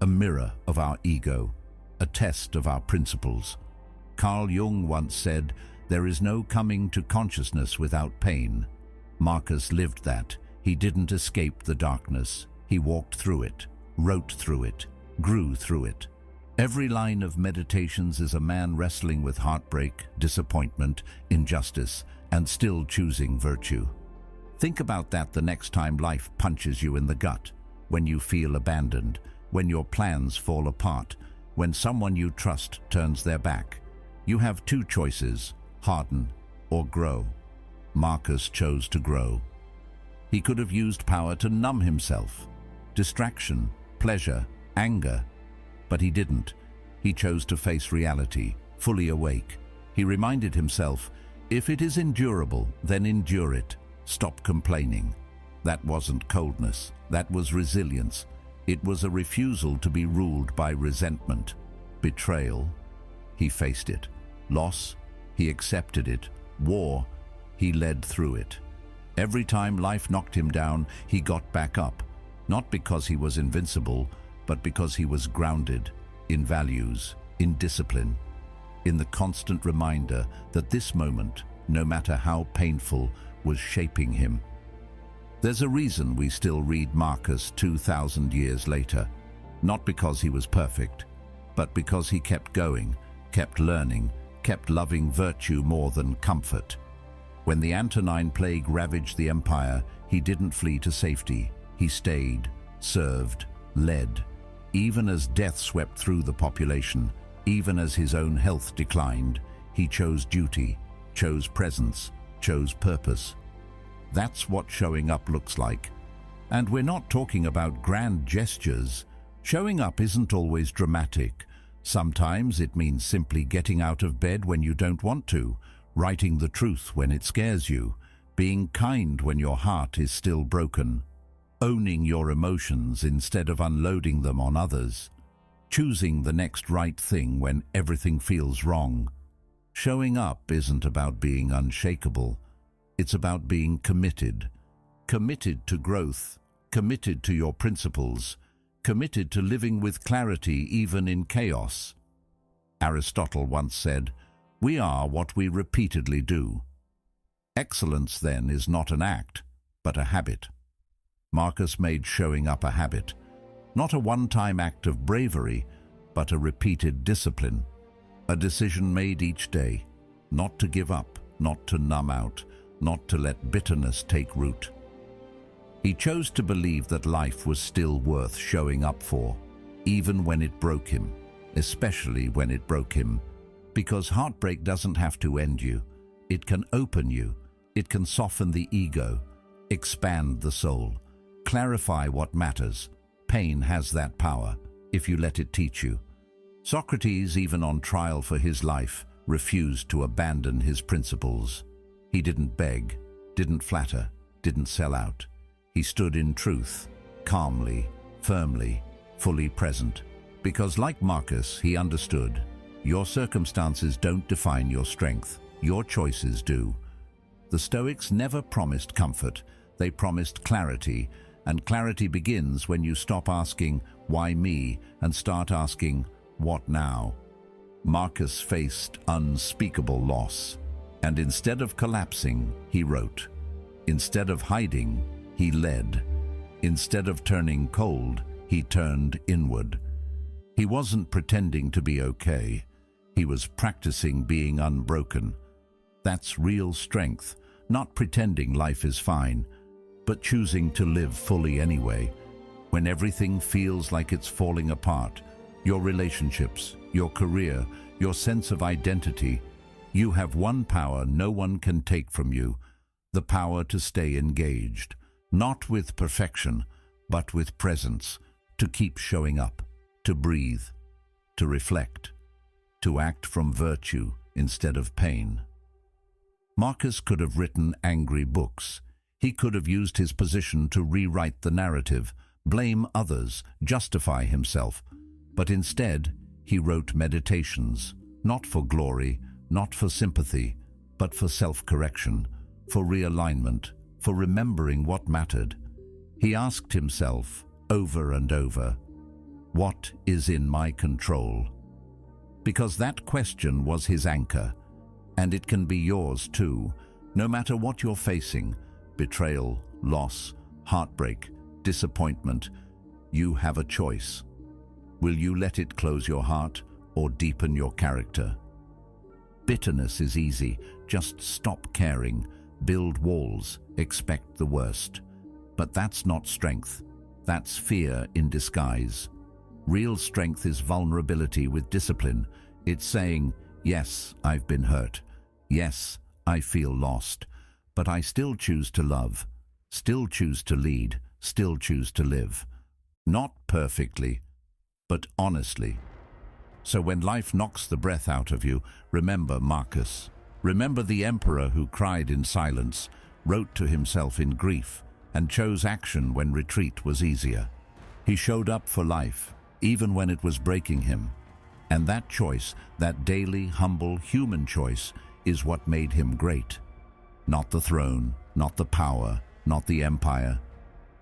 a mirror of our ego, a test of our principles. Carl Jung once said, "There is no coming to consciousness without pain." Marcus lived that. He didn't escape the darkness. He walked through it, wrote through it, grew through it. Every line of Meditations is a man wrestling with heartbreak, disappointment, injustice, and still choosing virtue. Think about that the next time life punches you in the gut, when you feel abandoned, when your plans fall apart, when someone you trust turns their back. You have two choices, harden or grow. Marcus chose to grow. He could have used power to numb himself, distraction, pleasure, anger, but he didn't. He chose to face reality, fully awake. He reminded himself, if it is endurable, then endure it. Stop complaining. That wasn't coldness, that was resilience. It was a refusal to be ruled by resentment. Betrayal, he faced it. Loss, he accepted it. War, he led through it. Every time life knocked him down, he got back up. Not because he was invincible, but because he was grounded in values, in discipline, in the constant reminder that this moment, no matter how painful, was shaping him. There's a reason we still read Marcus 2,000 years later, not because he was perfect, but because he kept going, kept learning, kept loving virtue more than comfort. When the Antonine Plague ravaged the empire, he didn't flee to safety. He stayed, served, led. Even as death swept through the population, even as his own health declined, he chose duty, chose presence, chose purpose. That's what showing up looks like. And we're not talking about grand gestures. Showing up isn't always dramatic. Sometimes it means simply getting out of bed when you don't want to, writing the truth when it scares you, being kind when your heart is still broken. owning your emotions instead of unloading them on others, choosing the next right thing when everything feels wrong. Showing up isn't about being unshakable, it's about being committed. Committed to growth, committed to your principles, committed to living with clarity even in chaos. Aristotle once said, "We are what we repeatedly do." Excellence, then, is not an act, but a habit. Marcus made showing up a habit, not a one-time act of bravery, but a repeated discipline, a decision made each day, not to give up, not to numb out, not to let bitterness take root. He chose to believe that life was still worth showing up for, even when it broke him, especially when it broke him, because heartbreak doesn't have to end you. It can open you, it can soften the ego, expand the soul, clarify what matters. Pain has that power, if you let it teach you. Socrates, even on trial for his life, refused to abandon his principles. He didn't beg, didn't flatter, didn't sell out. He stood in truth, calmly, firmly, fully present. Because like Marcus, he understood, your circumstances don't define your strength, your choices do. The Stoics never promised comfort, they promised clarity, and clarity begins when you stop asking, "Why me?" and start asking, "What now?" Marcus faced unspeakable loss, and instead of collapsing, he wrote. Instead of hiding, he led. Instead of turning cold, he turned inward. He wasn't pretending to be okay. He was practicing being unbroken. That's real strength, not pretending life is fine, but choosing to live fully anyway. When everything feels like it's falling apart, your relationships, your career, your sense of identity, you have one power no one can take from you, the power to stay engaged, not with perfection, but with presence, to keep showing up, to breathe, to reflect, to act from virtue instead of pain. Marcus could have written angry books. He could have used his position to rewrite the narrative, blame others, justify himself. But instead, he wrote meditations, not for glory, not for sympathy, but for self-correction, for realignment, for remembering what mattered. He asked himself, over and over, what is in my control? Because that question was his anchor, and it can be yours too, no matter what you're facing, betrayal, loss, heartbreak, disappointment, you have a choice. Will you let it close your heart or deepen your character? Bitterness is easy, just stop caring, build walls, expect the worst. But that's not strength, that's fear in disguise. Real strength is vulnerability with discipline. It's saying, yes, I've been hurt. Yes, I feel lost. But I still choose to love, still choose to lead, still choose to live. Not perfectly, but honestly. So when life knocks the breath out of you, remember Marcus. Remember the emperor who cried in silence, wrote to himself in grief, and chose action when retreat was easier. He showed up for life, even when it was breaking him. And that choice, that daily, humble, human choice, is what made him great. Not the throne, not the power, not the empire,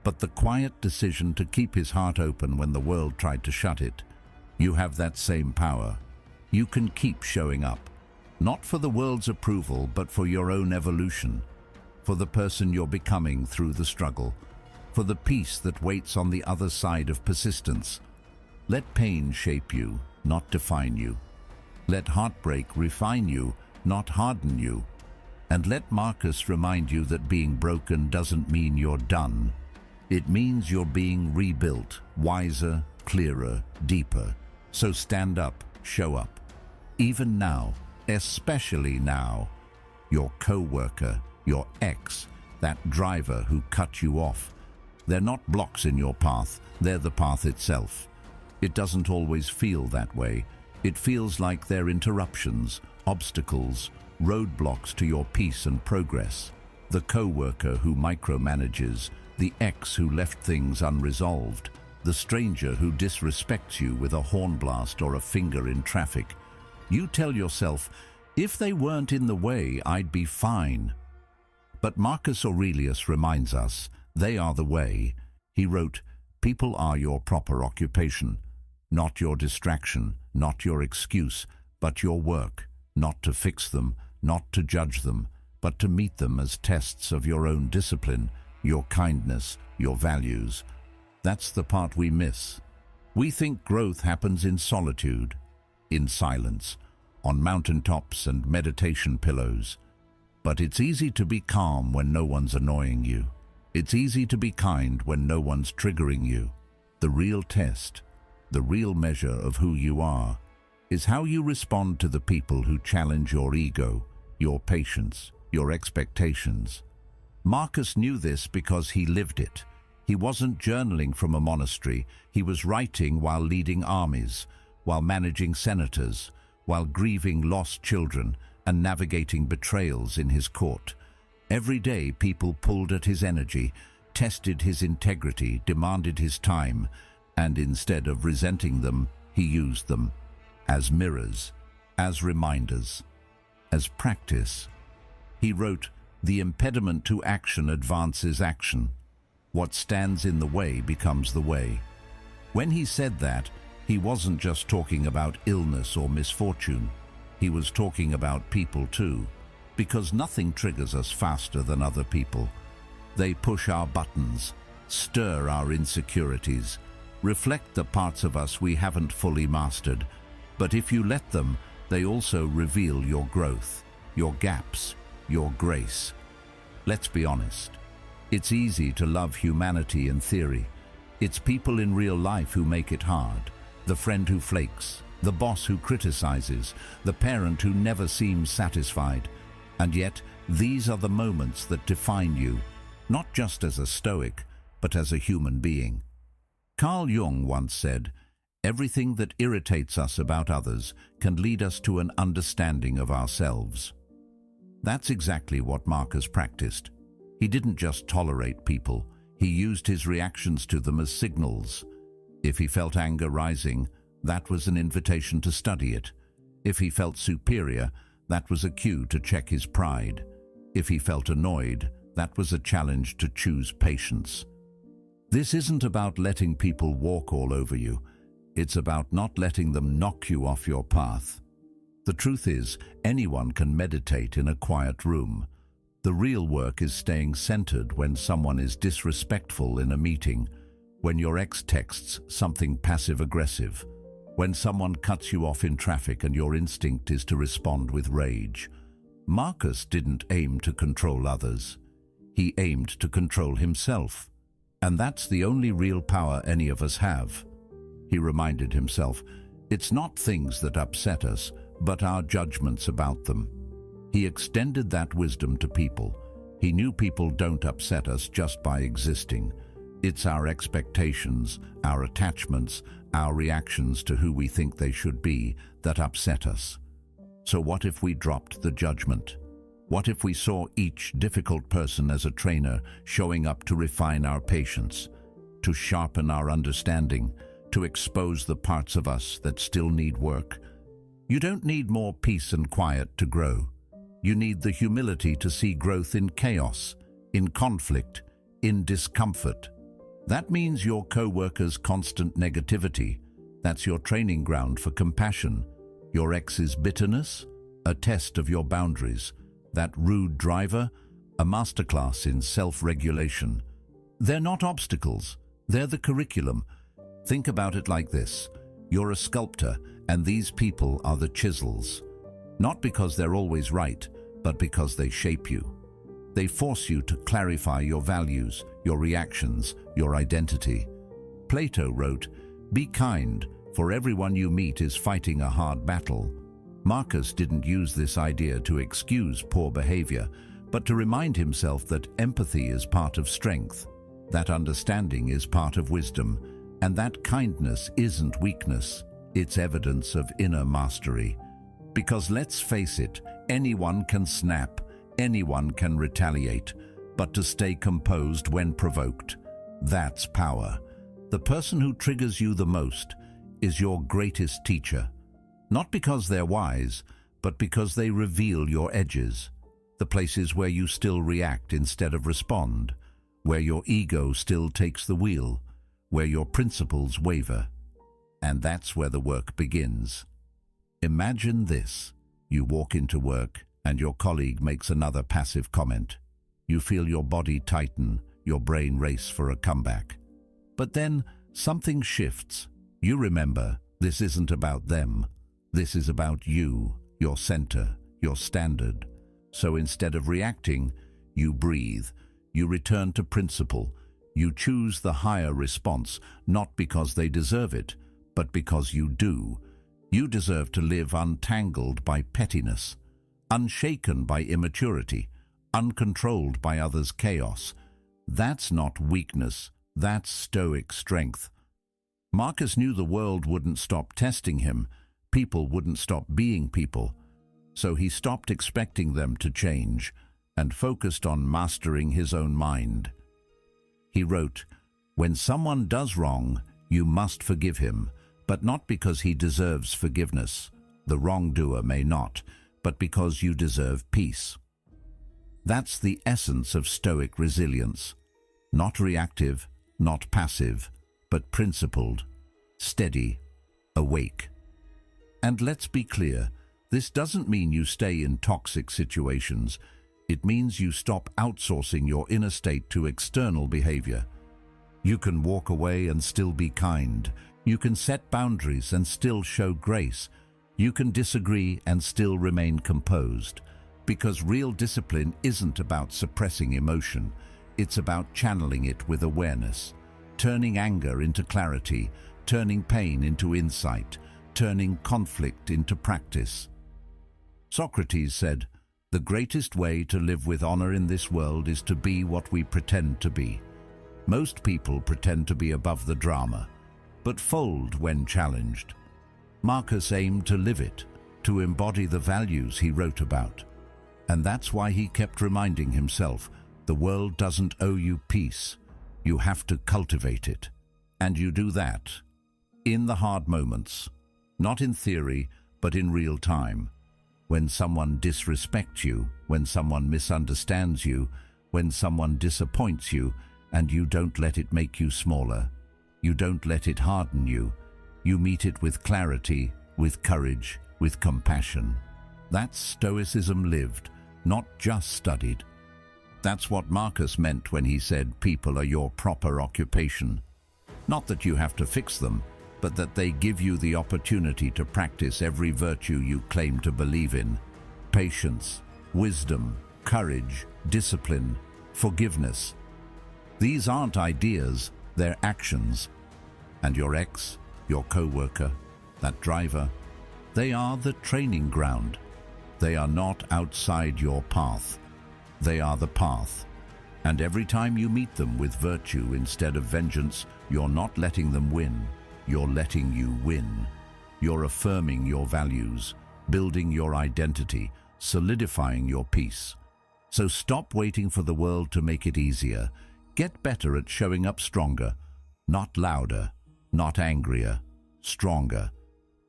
but the quiet decision to keep his heart open when the world tried to shut it. You have that same power. You can keep showing up, not for the world's approval, but for your own evolution, for the person you're becoming through the struggle, for the peace that waits on the other side of persistence. Let pain shape you, not define you. Let heartbreak refine you, not harden you. And let Marcus remind you that being broken doesn't mean you're done. It means you're being rebuilt, wiser, clearer, deeper. So stand up, show up. Even now, especially now, your co-worker, your ex, that driver who cut you off, they're not blocks in your path, they're the path itself. It doesn't always feel that way. It feels like they're interruptions, obstacles, roadblocks to your peace and progress. The co-worker who micromanages, the ex who left things unresolved, the stranger who disrespects you with a horn blast or a finger in traffic. You tell yourself, if they weren't in the way, I'd be fine. But Marcus Aurelius reminds us, they are the way. He wrote, people are your proper occupation, not your distraction, not your excuse, but your work, not to fix them, not to judge them, but to meet them as tests of your own discipline, your kindness, your values. That's the part we miss. We think growth happens in solitude, in silence, on mountaintops and meditation pillows. But it's easy to be calm when no one's annoying you. It's easy to be kind when no one's triggering you. The real test, the real measure of who you are, is how you respond to the people who challenge your ego, your patience, your expectations. Marcus knew this because he lived it. He wasn't journaling from a monastery. He was writing while leading armies, while managing senators, while grieving lost children and navigating betrayals in his court. Every day people pulled at his energy, tested his integrity, demanded his time, and instead of resenting them, he used them as mirrors, as reminders, as practice. He wrote, "The impediment to action advances action. What stands in the way becomes the way." When he said that, he wasn't just talking about illness or misfortune. He was talking about people too, because nothing triggers us faster than other people. They push our buttons, stir our insecurities, reflect the parts of us we haven't fully mastered. But if you let them, they also reveal your growth, your gaps, your grace. Let's be honest. It's easy to love humanity in theory. It's people in real life who make it hard. The friend who flakes, the boss who criticizes, the parent who never seems satisfied. And yet, these are the moments that define you, not just as a Stoic, but as a human being. Carl Jung once said, "Everything that irritates us about others can lead us to an understanding of ourselves." That's exactly what Marcus practiced. He didn't just tolerate people, he used his reactions to them as signals. If he felt anger rising, that was an invitation to study it. If he felt superior, that was a cue to check his pride. If he felt annoyed, that was a challenge to choose patience. This isn't about letting people walk all over you. It's about not letting them knock you off your path. The truth is, anyone can meditate in a quiet room. The real work is staying centered when someone is disrespectful in a meeting, when your ex texts something passive-aggressive, when someone cuts you off in traffic and your instinct is to respond with rage. Marcus didn't aim to control others. He aimed to control himself. And that's the only real power any of us have. He reminded himself, it's not things that upset us, but our judgments about them. He extended that wisdom to people. He knew people don't upset us just by existing. It's our expectations, our attachments, our reactions to who we think they should be that upset us. So what if we dropped the judgment? What if we saw each difficult person as a trainer showing up to refine our patience, to sharpen our understanding, to expose the parts of us that still need work? You don't need more peace and quiet to grow. You need the humility to see growth in chaos, in conflict, in discomfort. That means your co-worker's constant negativity. That's your training ground for compassion. Your ex's bitterness, a test of your boundaries. That rude driver, a masterclass in self-regulation. They're not obstacles, they're the curriculum. Think about it like this. You're a sculptor, and these people are the chisels. Not because they're always right, but because they shape you. They force you to clarify your values, your reactions, your identity. Plato wrote, "Be kind, for everyone you meet is fighting a hard battle." Marcus didn't use this idea to excuse poor behavior, but to remind himself that empathy is part of strength, that understanding is part of wisdom, and that kindness isn't weakness, it's evidence of inner mastery. Because let's face it, anyone can snap, anyone can retaliate, but to stay composed when provoked. That's power. The person who triggers you the most is your greatest teacher. Not because they're wise, but because they reveal your edges, the places where you still react instead of respond, where your ego still takes the wheel, where your principles waver. And that's where the work begins. Imagine this. You walk into work and your colleague makes another passive comment. You feel your body tighten, your brain race for a comeback. But then something shifts. You remember, this isn't about them. This is about you, your center, your standard. So instead of reacting, you breathe. You return to principle. You choose the higher response, not because they deserve it, but because you do. You deserve to live untangled by pettiness, unshaken by immaturity, uncontrolled by others' chaos. That's not weakness, that's Stoic strength. Marcus knew the world wouldn't stop testing him, people wouldn't stop being people, so he stopped expecting them to change and focused on mastering his own mind. He wrote, "When someone does wrong, you must forgive him, but not because he deserves forgiveness. The wrongdoer may not, but because you deserve peace." That's the essence of Stoic resilience. Not reactive, not passive, but principled, steady, awake. And let's be clear, this doesn't mean you stay in toxic situations. It means you stop outsourcing your inner state to external behavior. You can walk away and still be kind. You can set boundaries and still show grace. You can disagree and still remain composed. Because real discipline isn't about suppressing emotion. It's about channeling it with awareness, turning anger into clarity, turning pain into insight, turning conflict into practice. Socrates said, "The greatest way to live with honor in this world is to be what we pretend to be." Most people pretend to be above the drama, but fold when challenged. Marcus aimed to live it, to embody the values he wrote about. And that's why he kept reminding himself, the world doesn't owe you peace. You have to cultivate it. And you do that in the hard moments, not in theory, but in real time. When someone disrespects you, when someone misunderstands you, when someone disappoints you, and you don't let it make you smaller. You don't let it harden you. You meet it with clarity, with courage, with compassion. That's Stoicism lived, not just studied. That's what Marcus meant when he said people are your proper occupation. Not that you have to fix them, but that they give you the opportunity to practice every virtue you claim to believe in. Patience, wisdom, courage, discipline, forgiveness. These aren't ideas, they're actions. And your ex, your co-worker, that driver, they are the training ground. They are not outside your path. They are the path. And every time you meet them with virtue instead of vengeance, you're not letting them win. You're letting you win. You're affirming your values, building your identity, solidifying your peace. So stop waiting for the world to make it easier. Get better at showing up stronger, not louder, not angrier, stronger.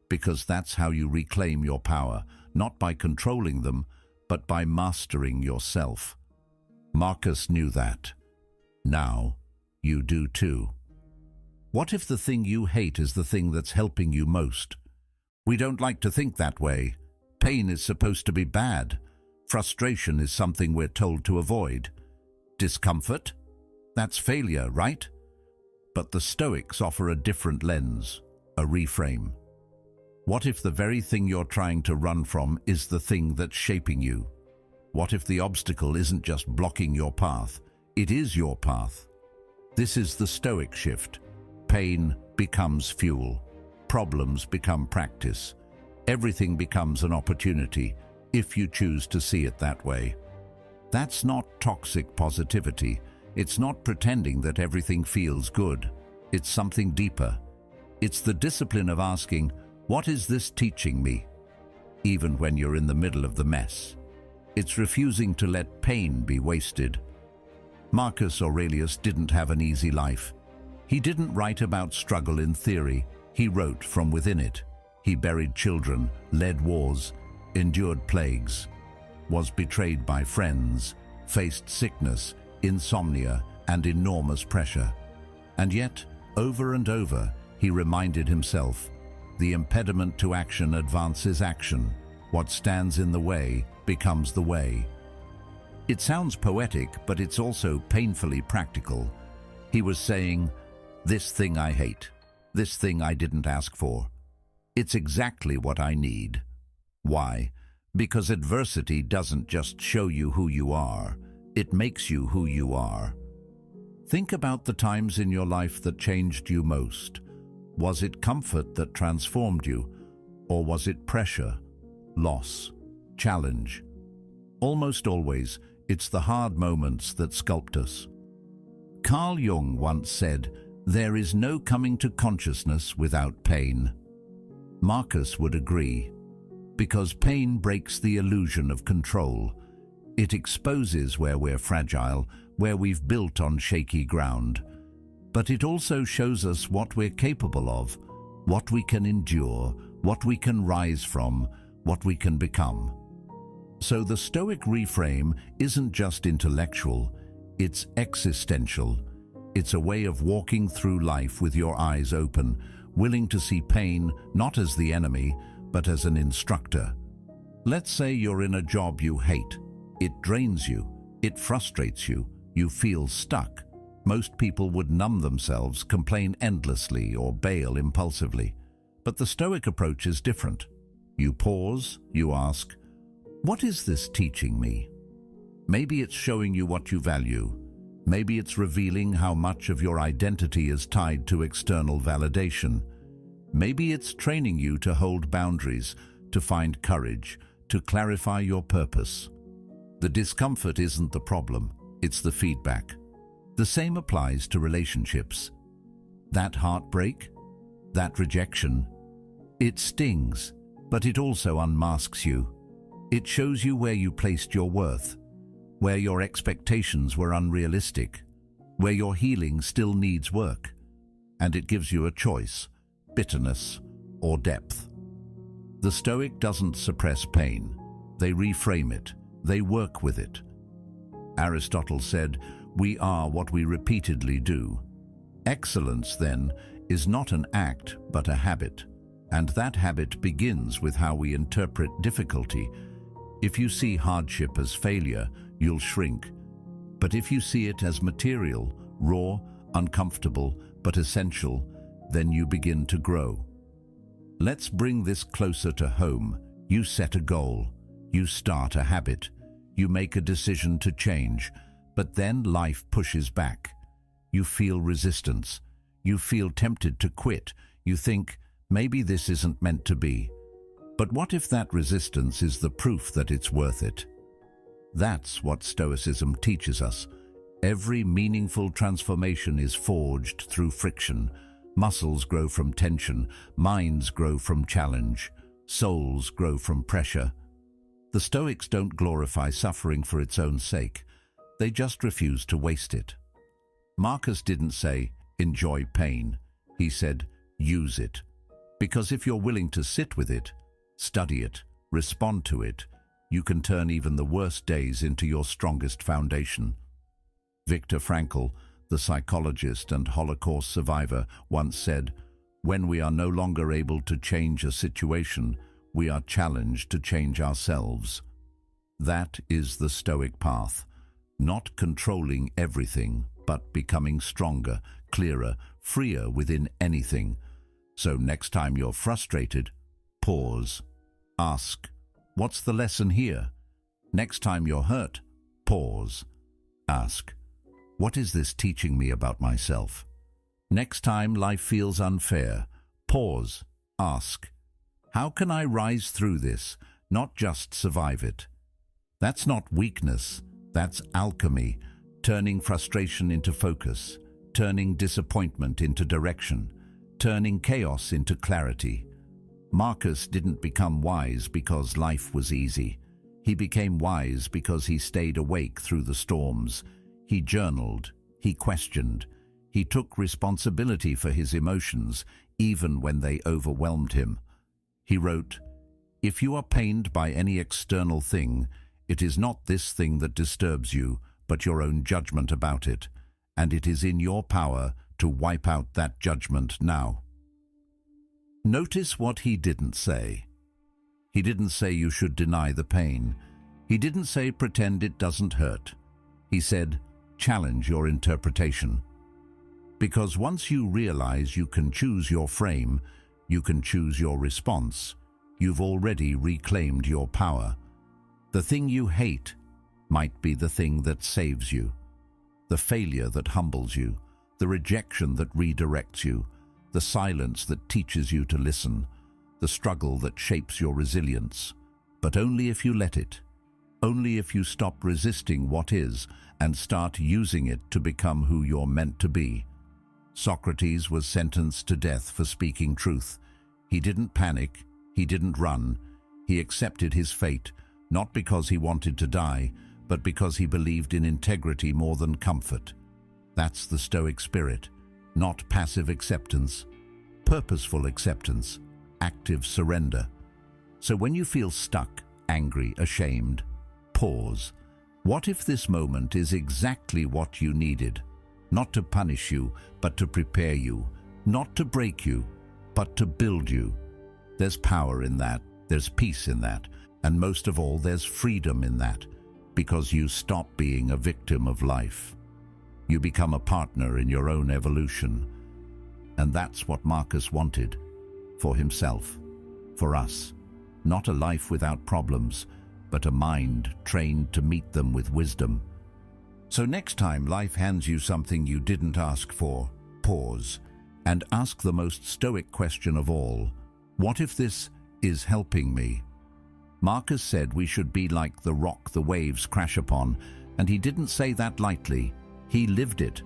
Because that's how you reclaim your power, not by controlling them, but by mastering yourself. Marcus knew that. Now, you do too. What if the thing you hate is the thing that's helping you most? We don't like to think that way. Pain is supposed to be bad. Frustration is something we're told to avoid. Discomfort? That's failure, right? But the Stoics offer a different lens, a reframe. What if the very thing you're trying to run from is the thing that's shaping you? What if the obstacle isn't just blocking your path, it is your path? This is the Stoic shift. Pain becomes fuel. Problems become practice. Everything becomes an opportunity, if you choose to see it that way. That's not toxic positivity. It's not pretending that everything feels good. It's something deeper. It's the discipline of asking, what is this teaching me? Even when you're in the middle of the mess. It's refusing to let pain be wasted. Marcus Aurelius didn't have an easy life. He didn't write about struggle in theory, he wrote from within it. He buried children, led wars, endured plagues, was betrayed by friends, faced sickness, insomnia, and enormous pressure. And yet, over and over, he reminded himself, the impediment to action advances action. What stands in the way becomes the way. It sounds poetic, but it's also painfully practical. He was saying, this thing I hate, this thing I didn't ask for. It's exactly what I need. Why? Because adversity doesn't just show you who you are, it makes you who you are. Think about the times in your life that changed you most. Was it comfort that transformed you, or was it pressure, loss, challenge? Almost always, it's the hard moments that sculpt us. Carl Jung once said, "There is no coming to consciousness without pain." Marcus would agree, because pain breaks the illusion of control. It exposes where we're fragile, where we've built on shaky ground. But it also shows us what we're capable of, what we can endure, what we can rise from, what we can become. So the Stoic reframe isn't just intellectual, it's existential. It's a way of walking through life with your eyes open, willing to see pain not as the enemy, but as an instructor. Let's say you're in a job you hate. It drains you, it frustrates you, you feel stuck. Most people would numb themselves, complain endlessly, or bail impulsively. But the Stoic approach is different. You pause, you ask, what is this teaching me? Maybe it's showing you what you value. Maybe it's revealing how much of your identity is tied to external validation. Maybe it's training you to hold boundaries, to find courage, to clarify your purpose. The discomfort isn't the problem, it's the feedback. The same applies to relationships. That heartbreak, that rejection, it stings, but it also unmasks you. It shows you where you placed your worth, where your expectations were unrealistic, where your healing still needs work, and it gives you a choice, bitterness or depth. The Stoic doesn't suppress pain, they reframe it, they work with it. Aristotle said, "We are what we repeatedly do." Excellence, then, is not an act but a habit, and that habit begins with how we interpret difficulty. If you see hardship as failure, you'll shrink. But if you see it as material, raw, uncomfortable, but essential, then you begin to grow. Let's bring this closer to home. You set a goal. You start a habit. You make a decision to change. But then life pushes back. You feel resistance. You feel tempted to quit. You think, maybe this isn't meant to be. But what if that resistance is the proof that it's worth it? That's what Stoicism teaches us. Every meaningful transformation is forged through friction. Muscles grow from tension, minds grow from challenge, souls grow from pressure. The Stoics don't glorify suffering for its own sake. They just refuse to waste it. Marcus didn't say, enjoy pain. He said, use it. Because if you're willing to sit with it, study it, respond to it, you can turn even the worst days into your strongest foundation. Viktor Frankl, the psychologist and Holocaust survivor, once said, "When we are no longer able to change a situation, we are challenged to change ourselves." That is the Stoic path. Not controlling everything, but becoming stronger, clearer, freer within anything. So next time you're frustrated, pause. Ask, what's the lesson here? Next time you're hurt, pause. Ask, what is this teaching me about myself? Next time life feels unfair, pause. Ask, how can I rise through this, not just survive it? That's not weakness, that's alchemy, turning frustration into focus, turning disappointment into direction, turning chaos into clarity. Marcus didn't become wise because life was easy. He became wise because he stayed awake through the storms. He journaled, he questioned, he took responsibility for his emotions, even when they overwhelmed him. He wrote, "If you are pained by any external thing, it is not this thing that disturbs you, but your own judgment about it, and it is in your power to wipe out that judgment now." Notice what he didn't say. He didn't say you should deny the pain. He didn't say pretend it doesn't hurt. He said, challenge your interpretation. Because once you realize you can choose your frame, you can choose your response, you've already reclaimed your power. The thing you hate might be the thing that saves you. The failure that humbles you, the rejection that redirects you, the silence that teaches you to listen, the struggle that shapes your resilience. But only if you let it. Only if you stop resisting what is and start using it to become who you're meant to be. Socrates was sentenced to death for speaking truth. He didn't panic, he didn't run. He accepted his fate, not because he wanted to die, but because he believed in integrity more than comfort. That's the Stoic spirit, not passive acceptance, purposeful acceptance, active surrender. So when you feel stuck, angry, ashamed, pause. What if this moment is exactly what you needed? Not to punish you, but to prepare you. Not to break you, but to build you. There's power in that. There's peace in that. And most of all, there's freedom in that. Because you stop being a victim of life. You become a partner in your own evolution. And that's what Marcus wanted. For himself. For us. Not a life without problems, but a mind trained to meet them with wisdom. So next time life hands you something you didn't ask for, pause and ask the most Stoic question of all. What if this is helping me? Marcus said we should be like the rock the waves crash upon, and he didn't say that lightly. He lived it.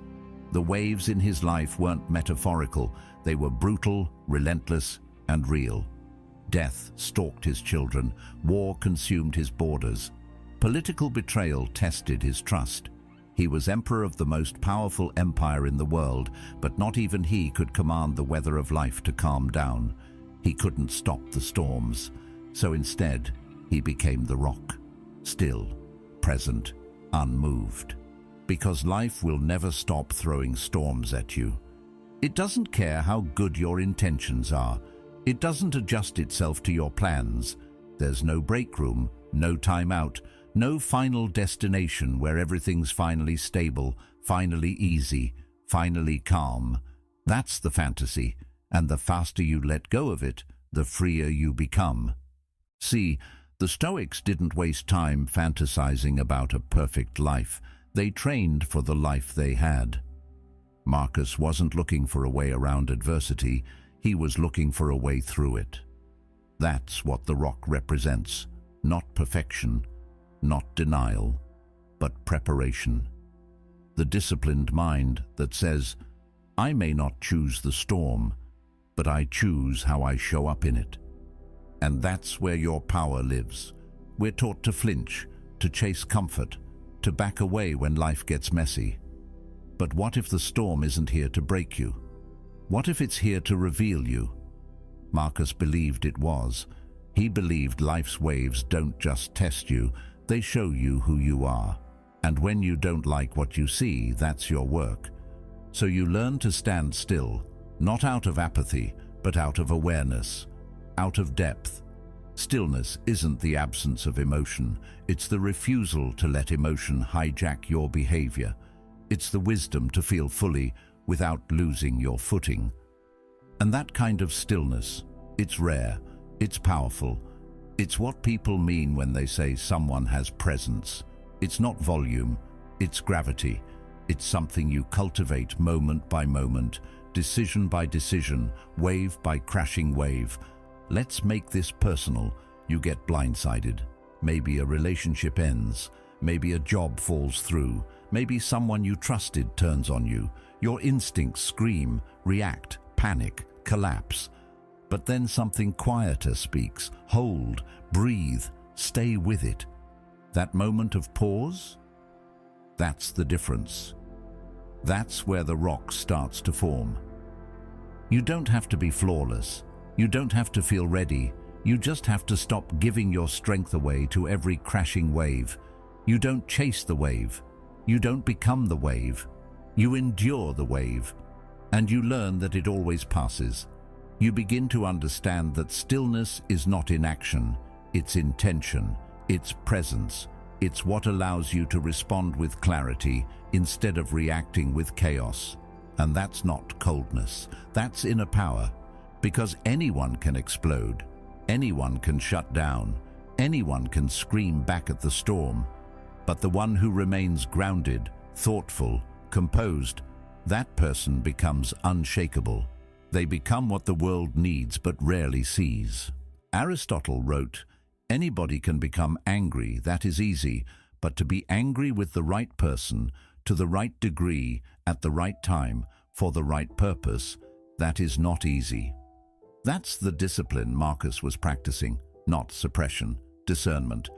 The waves in his life weren't metaphorical. They were brutal, relentless, and real. Death stalked his children. War consumed his borders. Political betrayal tested his trust. He was emperor of the most powerful empire in the world, but not even he could command the weather of life to calm down. He couldn't stop the storms. So instead, he became the rock, still, present, unmoved. Because life will never stop throwing storms at you. It doesn't care how good your intentions are. It doesn't adjust itself to your plans. There's no break room, no time out, no final destination where everything's finally stable, finally easy, finally calm. That's the fantasy, and the faster you let go of it, the freer you become. See, the Stoics didn't waste time fantasizing about a perfect life. They trained for the life they had. Marcus wasn't looking for a way around adversity. He was looking for a way through it. That's what the rock represents. Not perfection, not denial, but preparation. The disciplined mind that says, I may not choose the storm, but I choose how I show up in it. And that's where your power lives. We're taught to flinch, to chase comfort, to back away when life gets messy. But what if the storm isn't here to break you? What if it's here to reveal you? Marcus believed it was. He believed life's waves don't just test you, they show you who you are. And when you don't like what you see, that's your work. So you learn to stand still, not out of apathy, but out of awareness, out of depth. Stillness isn't the absence of emotion, it's the refusal to let emotion hijack your behavior. It's the wisdom to feel fully without losing your footing. And that kind of stillness, it's rare, it's powerful. It's what people mean when they say someone has presence. It's not volume, it's gravity. It's something you cultivate moment by moment, decision by decision, wave by crashing wave. Let's make this personal. You get blindsided. Maybe a relationship ends. Maybe a job falls through. Maybe someone you trusted turns on you. Your instincts scream, react, panic, collapse. But then something quieter speaks. Hold, breathe, stay with it. That moment of pause? That's the difference. That's where the rock starts to form. You don't have to be flawless. You don't have to feel ready. You just have to stop giving your strength away to every crashing wave. You don't chase the wave. You don't become the wave. You endure the wave. And you learn that it always passes. You begin to understand that stillness is not inaction. It's intention. It's presence. It's what allows you to respond with clarity instead of reacting with chaos. And that's not coldness. That's inner power. Because anyone can explode. Anyone can shut down. Anyone can scream back at the storm. But the one who remains grounded, thoughtful, composed, that person becomes unshakable. They become what the world needs but rarely sees. Aristotle wrote, "Anybody can become angry, that is easy, but to be angry with the right person, to the right degree, at the right time, for the right purpose, that is not easy." That's the discipline Marcus was practicing, not suppression, discernment.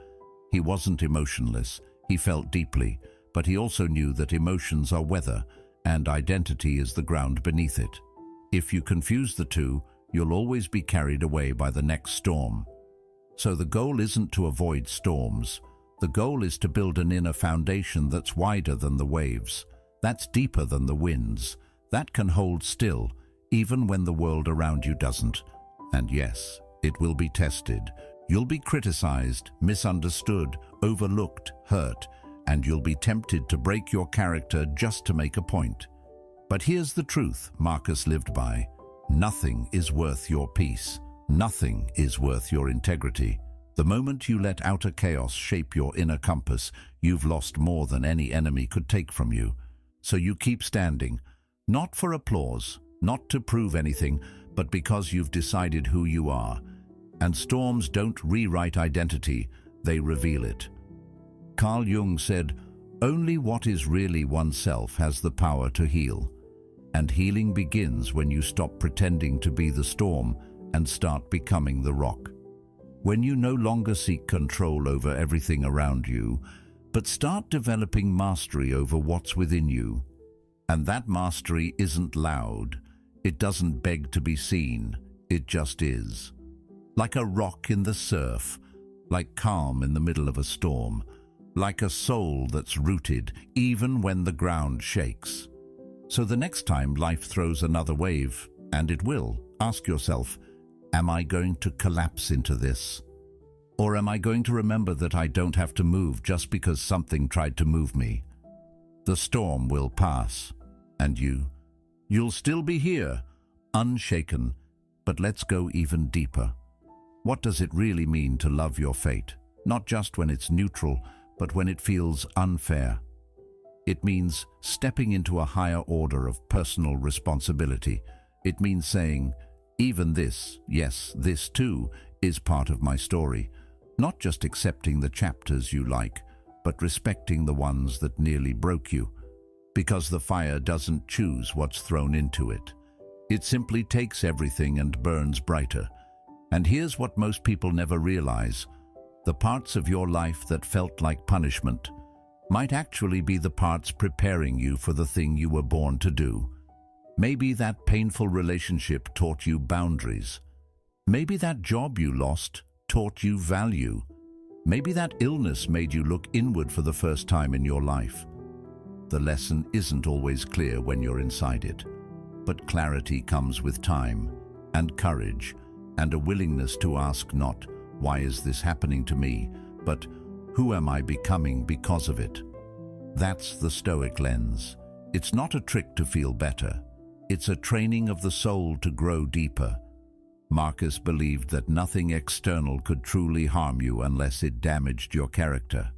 He wasn't emotionless. He felt deeply, but he also knew that emotions are weather, and identity is the ground beneath it. If you confuse the two, you'll always be carried away by the next storm. So the goal isn't to avoid storms. The goal is to build an inner foundation that's wider than the waves, that's deeper than the winds, that can hold still, even when the world around you doesn't. And yes, it will be tested. You'll be criticized, misunderstood, overlooked, hurt, and you'll be tempted to break your character just to make a point. But here's the truth Marcus lived by. Nothing is worth your peace. Nothing is worth your integrity. The moment you let outer chaos shape your inner compass, you've lost more than any enemy could take from you. So you keep standing, not for applause, not to prove anything, but because you've decided who you are. And storms don't rewrite identity, they reveal it. Carl Jung said, "Only what is really oneself has the power to heal." And healing begins when you stop pretending to be the storm and start becoming the rock. When you no longer seek control over everything around you, but start developing mastery over what's within you. And that mastery isn't loud. It doesn't beg to be seen. It just is. Like a rock in the surf, like calm in the middle of a storm, like a soul that's rooted even when the ground shakes. So the next time life throws another wave, and it will, ask yourself, am I going to collapse into this? Or am I going to remember that I don't have to move just because something tried to move me? The storm will pass, and you'll still be here, unshaken. But let's go even deeper. What does it really mean to love your fate? Not just when it's neutral, but when it feels unfair. It means stepping into a higher order of personal responsibility. It means saying, even this, yes, this too, is part of my story. Not just accepting the chapters you like, but respecting the ones that nearly broke you. Because the fire doesn't choose what's thrown into it. It simply takes everything and burns brighter. And here's what most people never realize. The parts of your life that felt like punishment might actually be the parts preparing you for the thing you were born to do. Maybe that painful relationship taught you boundaries. Maybe that job you lost taught you value. Maybe that illness made you look inward for the first time in your life. The lesson isn't always clear when you're inside it, but clarity comes with time and courage and a willingness to ask not, why is this happening to me, but who am I becoming because of it? That's the Stoic lens. It's not a trick to feel better. It's a training of the soul to grow deeper. Marcus believed that nothing external could truly harm you unless it damaged your character.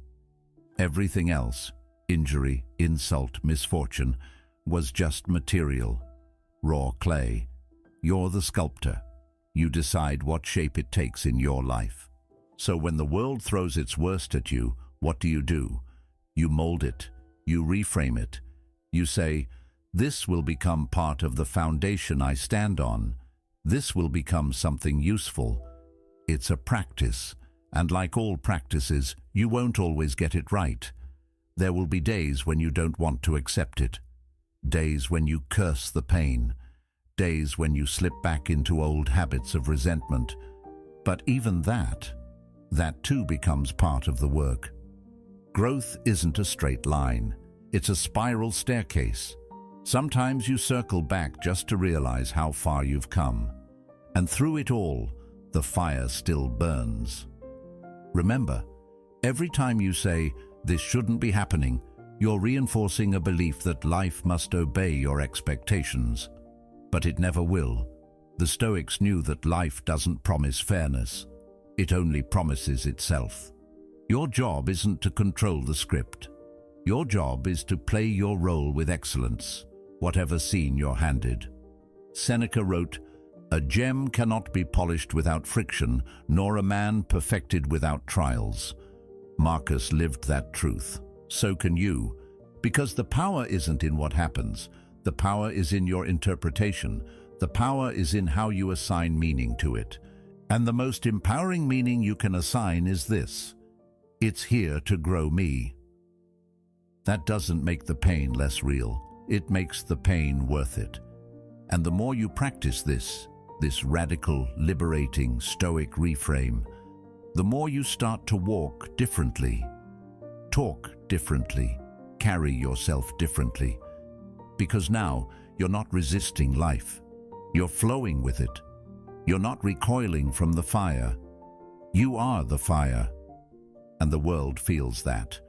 Everything else, injury, insult, misfortune, was just material, raw clay. You're the sculptor. You decide what shape it takes in your life. So when the world throws its worst at you, what do? You mold it. You reframe it. You say, this will become part of the foundation I stand on. This will become something useful. It's a practice, and like all practices, you won't always get it right. There will be days when you don't want to accept it, days when you curse the pain, days when you slip back into old habits of resentment. But even that too becomes part of the work. Growth isn't a straight line. It's a spiral staircase. Sometimes you circle back just to realize how far you've come. And through it all, the fire still burns. Remember, every time you say, "This shouldn't be happening," you're reinforcing a belief that life must obey your expectations. But it never will. The Stoics knew that life doesn't promise fairness. It only promises itself. Your job isn't to control the script. Your job is to play your role with excellence, whatever scene you're handed. Seneca wrote, "A gem cannot be polished without friction, nor a man perfected without trials." Marcus lived that truth. So can you. Because the power isn't in what happens. The power is in your interpretation. The power is in how you assign meaning to it. And the most empowering meaning you can assign is this: it's here to grow me. That doesn't make the pain less real. It makes the pain worth it. And the more you practice this radical, liberating, Stoic reframe, the more you start to walk differently, talk differently, carry yourself differently. Because now you're not resisting life. You're flowing with it. You're not recoiling from the fire. You are the fire. And the world feels that.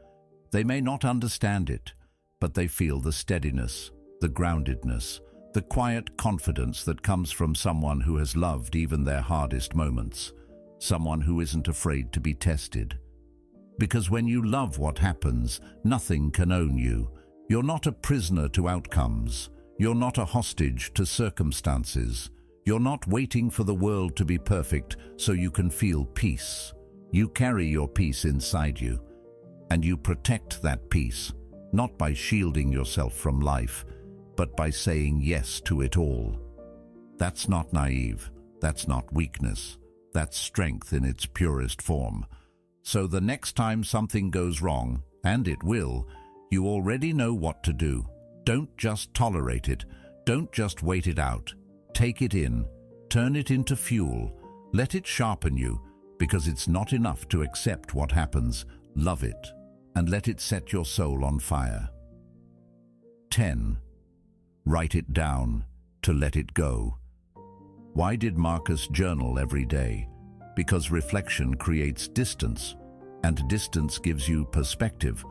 They may not understand it, but they feel the steadiness, the groundedness, the quiet confidence that comes from someone who has loved even their hardest moments, someone who isn't afraid to be tested. Because when you love what happens, nothing can own you. You're not a prisoner to outcomes. You're not a hostage to circumstances. You're not waiting for the world to be perfect so you can feel peace. You carry your peace inside you, and you protect that peace, not by shielding yourself from life, but by saying yes to it all. That's not naive. That's not weakness. That's strength in its purest form. So the next time something goes wrong, and it will, you already know what to do. Don't just tolerate it. Don't just wait it out. Take it in. Turn it into fuel. Let it sharpen you, because it's not enough to accept what happens. Love it, and let it set your soul on fire. 10. Write it down to let it go. Why did Marcus journal every day? Because reflection creates distance, and distance gives you perspective.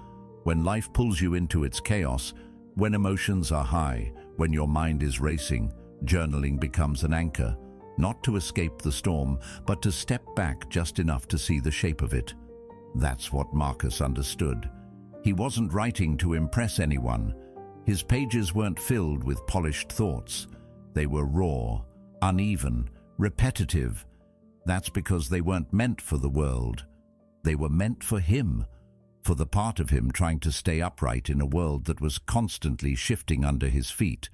When life pulls you into its chaos, when emotions are high, when your mind is racing, journaling becomes an anchor, not to escape the storm, but to step back just enough to see the shape of it. That's what Marcus understood. He wasn't writing to impress anyone. His pages weren't filled with polished thoughts. They were raw, uneven, repetitive. That's because they weren't meant for the world. They were meant for him, for the part of him trying to stay upright in a world that was constantly shifting under his feet.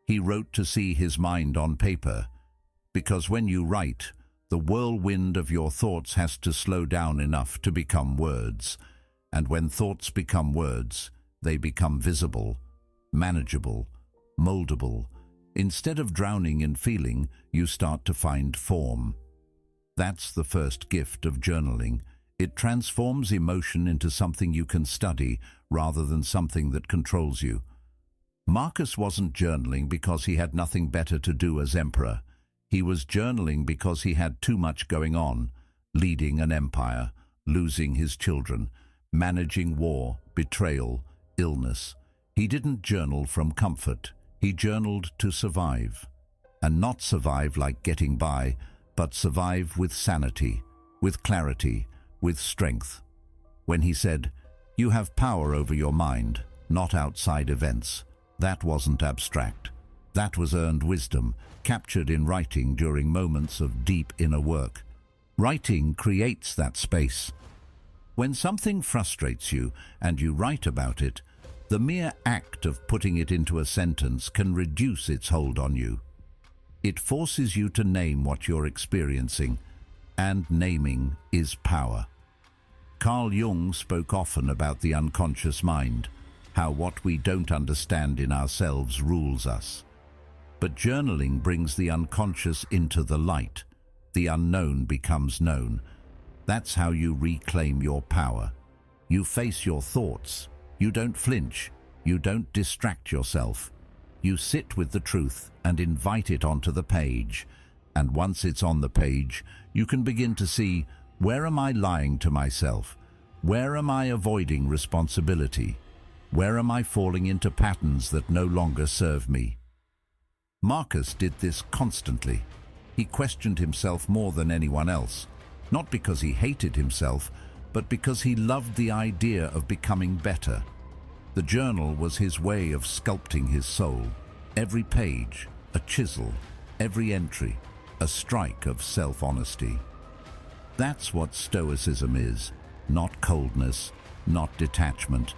He wrote to see his mind on paper, because when you write, the whirlwind of your thoughts has to slow down enough to become words. And when thoughts become words, they become visible, manageable, moldable. Instead of drowning in feeling, you start to find form. That's the first gift of journaling. It transforms emotion into something you can study rather than something that controls you. Marcus wasn't journaling because he had nothing better to do as emperor. He was journaling because he had too much going on, leading an empire, losing his children, managing war, betrayal, illness. He didn't journal from comfort. He journaled to survive. And not survive like getting by, but survive with sanity, with clarity, with strength. When he said, "You have power over your mind, not outside events," that wasn't abstract. That was earned wisdom, captured in writing during moments of deep inner work. Writing creates that space. When something frustrates you and you write about it, the mere act of putting it into a sentence can reduce its hold on you. It forces you to name what you're experiencing, and naming is power. Carl Jung spoke often about the unconscious mind, how what we don't understand in ourselves rules us. But journaling brings the unconscious into the light. The unknown becomes known. That's how you reclaim your power. You face your thoughts. You don't flinch. You don't distract yourself. You sit with the truth and invite it onto the page. And once it's on the page, you can begin to see, where am I lying to myself? Where am I avoiding responsibility? Where am I falling into patterns that no longer serve me? Marcus did this constantly. He questioned himself more than anyone else, not because he hated himself, but because he loved the idea of becoming better. The journal was his way of sculpting his soul. Every page, a chisel, every entry, a strike of self-honesty. That's what Stoicism is, not coldness, not detachment,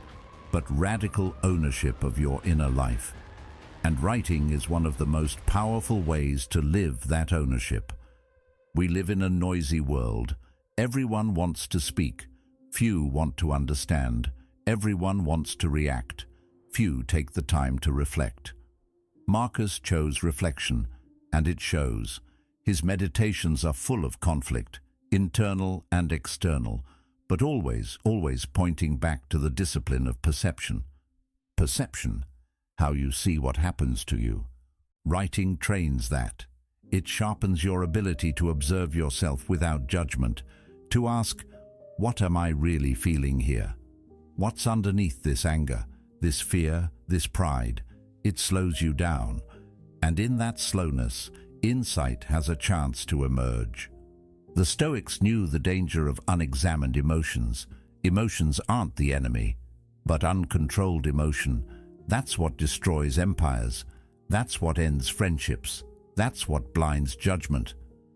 but radical ownership of your inner life. And writing is one of the most powerful ways to live that ownership. We live in a noisy world. Everyone wants to speak. Few want to understand. Everyone wants to react. Few take the time to reflect. Marcus chose reflection, and it shows. His meditations are full of conflict, internal and external, but always pointing back to the discipline of perception. Perception, how you see what happens to you. Writing trains that. It sharpens your ability to observe yourself without judgment, to ask, what am I really feeling here? What's underneath this anger, this fear, this pride? It slows you down, and in that slowness, insight has a chance to emerge. The Stoics knew the danger of unexamined emotions. Emotions aren't the enemy, but uncontrolled emotion. That's what destroys empires. That's what ends friendships. That's what blinds judgment.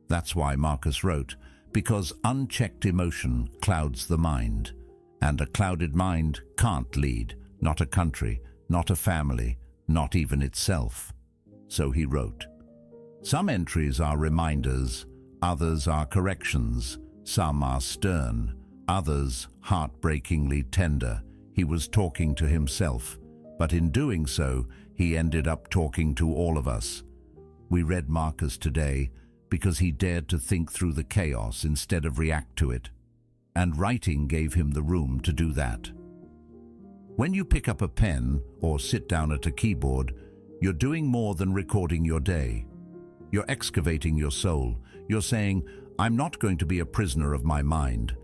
That's why Marcus wrote, because unchecked emotion clouds the mind, and a clouded mind can't lead, not a country, not a family, not even itself. So he wrote. Some entries are reminders, others are corrections, some are stern, others heartbreakingly tender. He was talking to himself, but in doing so, he ended up talking to all of us. We read Marcus today because he dared to think through the chaos instead of react to it, and writing gave him the room to do that. When you pick up a pen or sit down at a keyboard, you're doing more than recording your day. You're excavating your soul. You're saying, I'm not going to be a prisoner of my mind.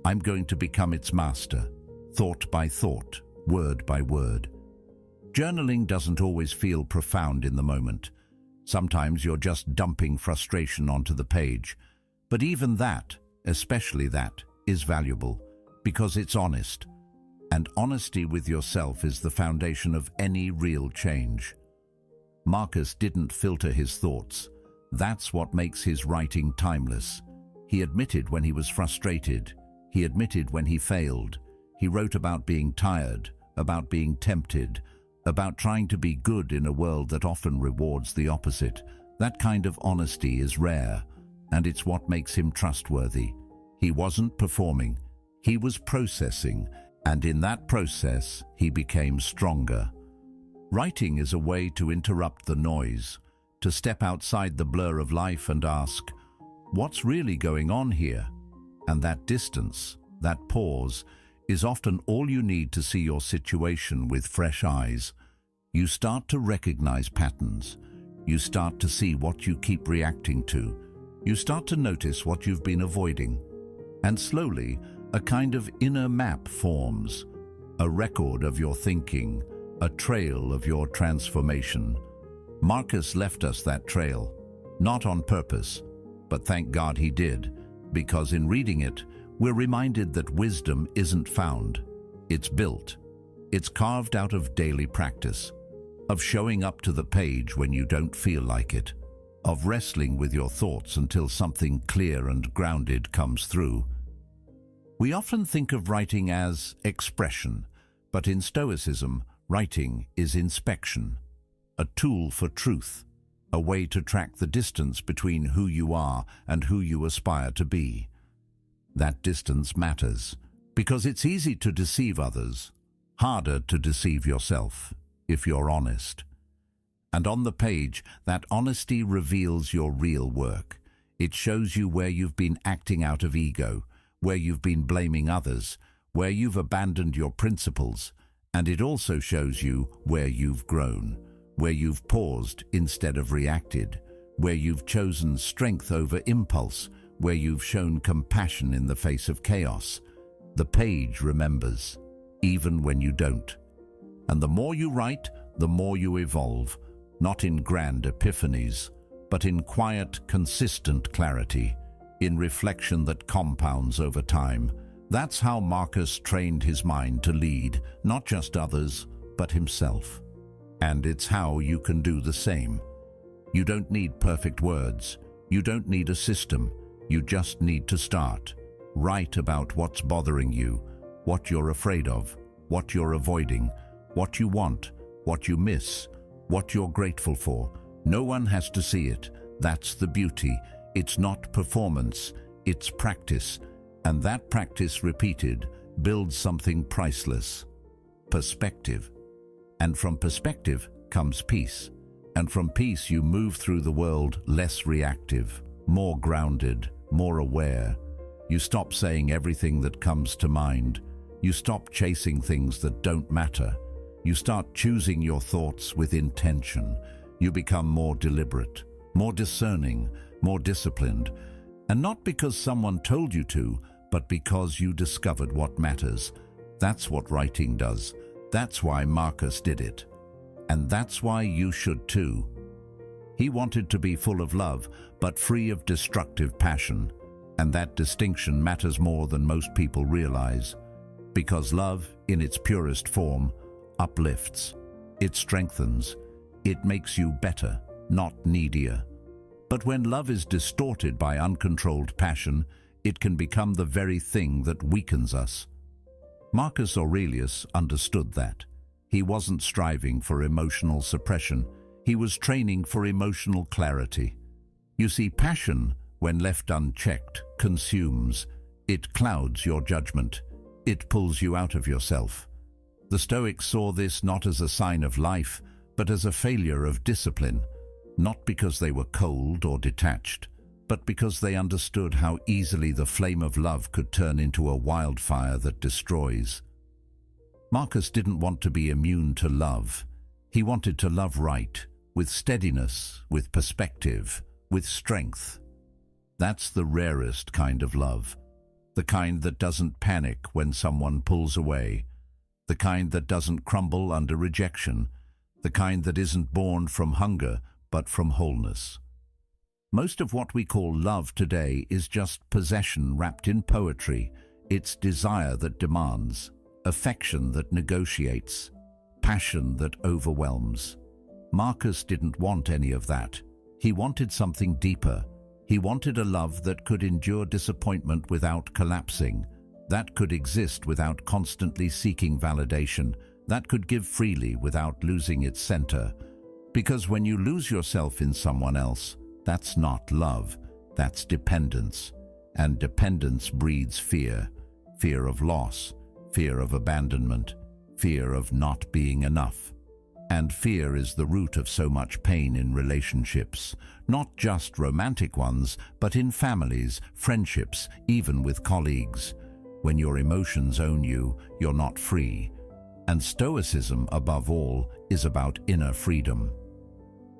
I'm going to become its master, thought by thought, word by word. Journaling doesn't always feel profound in the moment. Sometimes you're just dumping frustration onto the page. But even that, especially that, is valuable because it's honest. And honesty with yourself is the foundation of any real change. Marcus didn't filter his thoughts. That's what makes his writing timeless. He admitted when he was frustrated. He admitted when he failed. He wrote about being tired, about being tempted, about trying to be good in a world that often rewards the opposite. That kind of honesty is rare, and it's what makes him trustworthy. He wasn't performing, he was processing, and in that process, he became stronger. Writing is a way to interrupt the noise, to step outside the blur of life and ask, what's really going on here? And that distance, that pause, is often all you need to see your situation with fresh eyes. You start to recognize patterns. You start to see what you keep reacting to. You start to notice what you've been avoiding. And slowly, a kind of inner map forms, a record of your thinking, a trail of your transformation. Marcus left us that trail, not on purpose, but thank God he did, because in reading it, we're reminded that wisdom isn't found, it's built. It's carved out of daily practice, of showing up to the page when you don't feel like it, of wrestling with your thoughts until something clear and grounded comes through. We often think of writing as expression, but in Stoicism, writing is inspection, a tool for truth, a way to track the distance between who you are and who you aspire to be. That distance matters. Because it's easy to deceive others, harder to deceive yourself, if you're honest. And on the page, that honesty reveals your real work. It shows you where you've been acting out of ego, where you've been blaming others, where you've abandoned your principles, and it also shows you where you've grown, where you've paused instead of reacted, where you've chosen strength over impulse, where you've shown compassion in the face of chaos. The page remembers, even when you don't. And the more you write, the more you evolve, not in grand epiphanies, but in quiet, consistent clarity, in reflection that compounds over time. That's how Marcus trained his mind to lead, not just others, but himself. And it's how you can do the same. You don't need perfect words. You don't need a system. You just need to start. Write about what's bothering you, what you're afraid of, what you're avoiding, what you want, what you miss, what you're grateful for. No one has to see it. That's the beauty. It's not performance, it's practice. And that practice repeated builds something priceless. Perspective. And from perspective comes peace. And from peace you move through the world less reactive, more grounded, more aware. You stop saying everything that comes to mind. You stop chasing things that don't matter. You start choosing your thoughts with intention. You become more deliberate, more discerning, more disciplined. And not because someone told you to, but because you discovered what matters. That's what writing does. That's why Marcus did it. And that's why you should too. He wanted to be full of love, but free of destructive passion. And that distinction matters more than most people realize. Because love, in its purest form, uplifts. It strengthens. It makes you better, not needier. But when love is distorted by uncontrolled passion, it can become the very thing that weakens us. Marcus Aurelius understood that. He wasn't striving for emotional suppression. He was training for emotional clarity. You see, passion, when left unchecked, consumes. It clouds your judgment. It pulls you out of yourself. The Stoics saw this not as a sign of life, but as a failure of discipline, not because they were cold or detached, but because they understood how easily the flame of love could turn into a wildfire that destroys. Marcus didn't want to be immune to love. He wanted to love right, with steadiness, with perspective, with strength. That's the rarest kind of love, the kind that doesn't panic when someone pulls away, the kind that doesn't crumble under rejection, the kind that isn't born from hunger but from wholeness. Most of what we call love today is just possession wrapped in poetry. It's desire that demands, affection that negotiates, passion that overwhelms. Marcus didn't want any of that. He wanted something deeper. He wanted a love that could endure disappointment without collapsing, that could exist without constantly seeking validation, that could give freely without losing its center. Because when you lose yourself in someone else, that's not love, that's dependence. And dependence breeds fear. Fear of loss, fear of abandonment, fear of not being enough. And fear is the root of so much pain in relationships, not just romantic ones, but in families, friendships, even with colleagues. When your emotions own you, you're not free. And Stoicism, above all, is about inner freedom.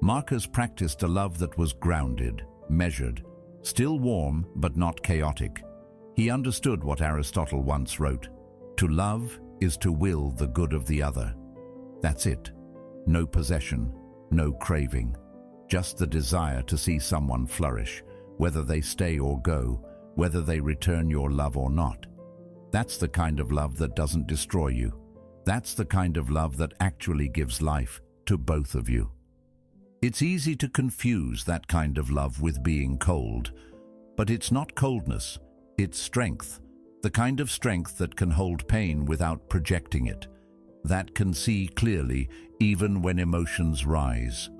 Marcus practiced a love that was grounded, measured, still warm but not chaotic. He understood what Aristotle once wrote: to love is to will the good of the other. That's it. No possession, no craving, just the desire to see someone flourish, whether they stay or go, whether they return your love or not. That's the kind of love that doesn't destroy you. That's the kind of love that actually gives life to both of you. It's easy to confuse that kind of love with being cold, but it's not coldness, it's strength, the kind of strength that can hold pain without projecting it, that can see clearly even when emotions rise.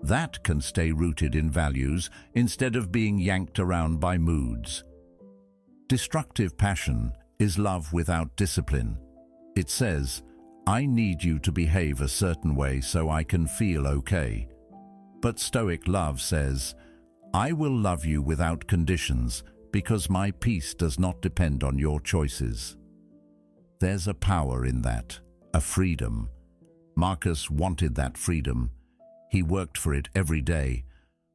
That can stay rooted in values instead of being yanked around by moods. Destructive passion, is love without discipline. It says, I need you to behave a certain way so I can feel okay. But Stoic love says, I will love you without conditions because my peace does not depend on your choices. There's a power in that, a freedom. Marcus wanted that freedom. He worked for it every day.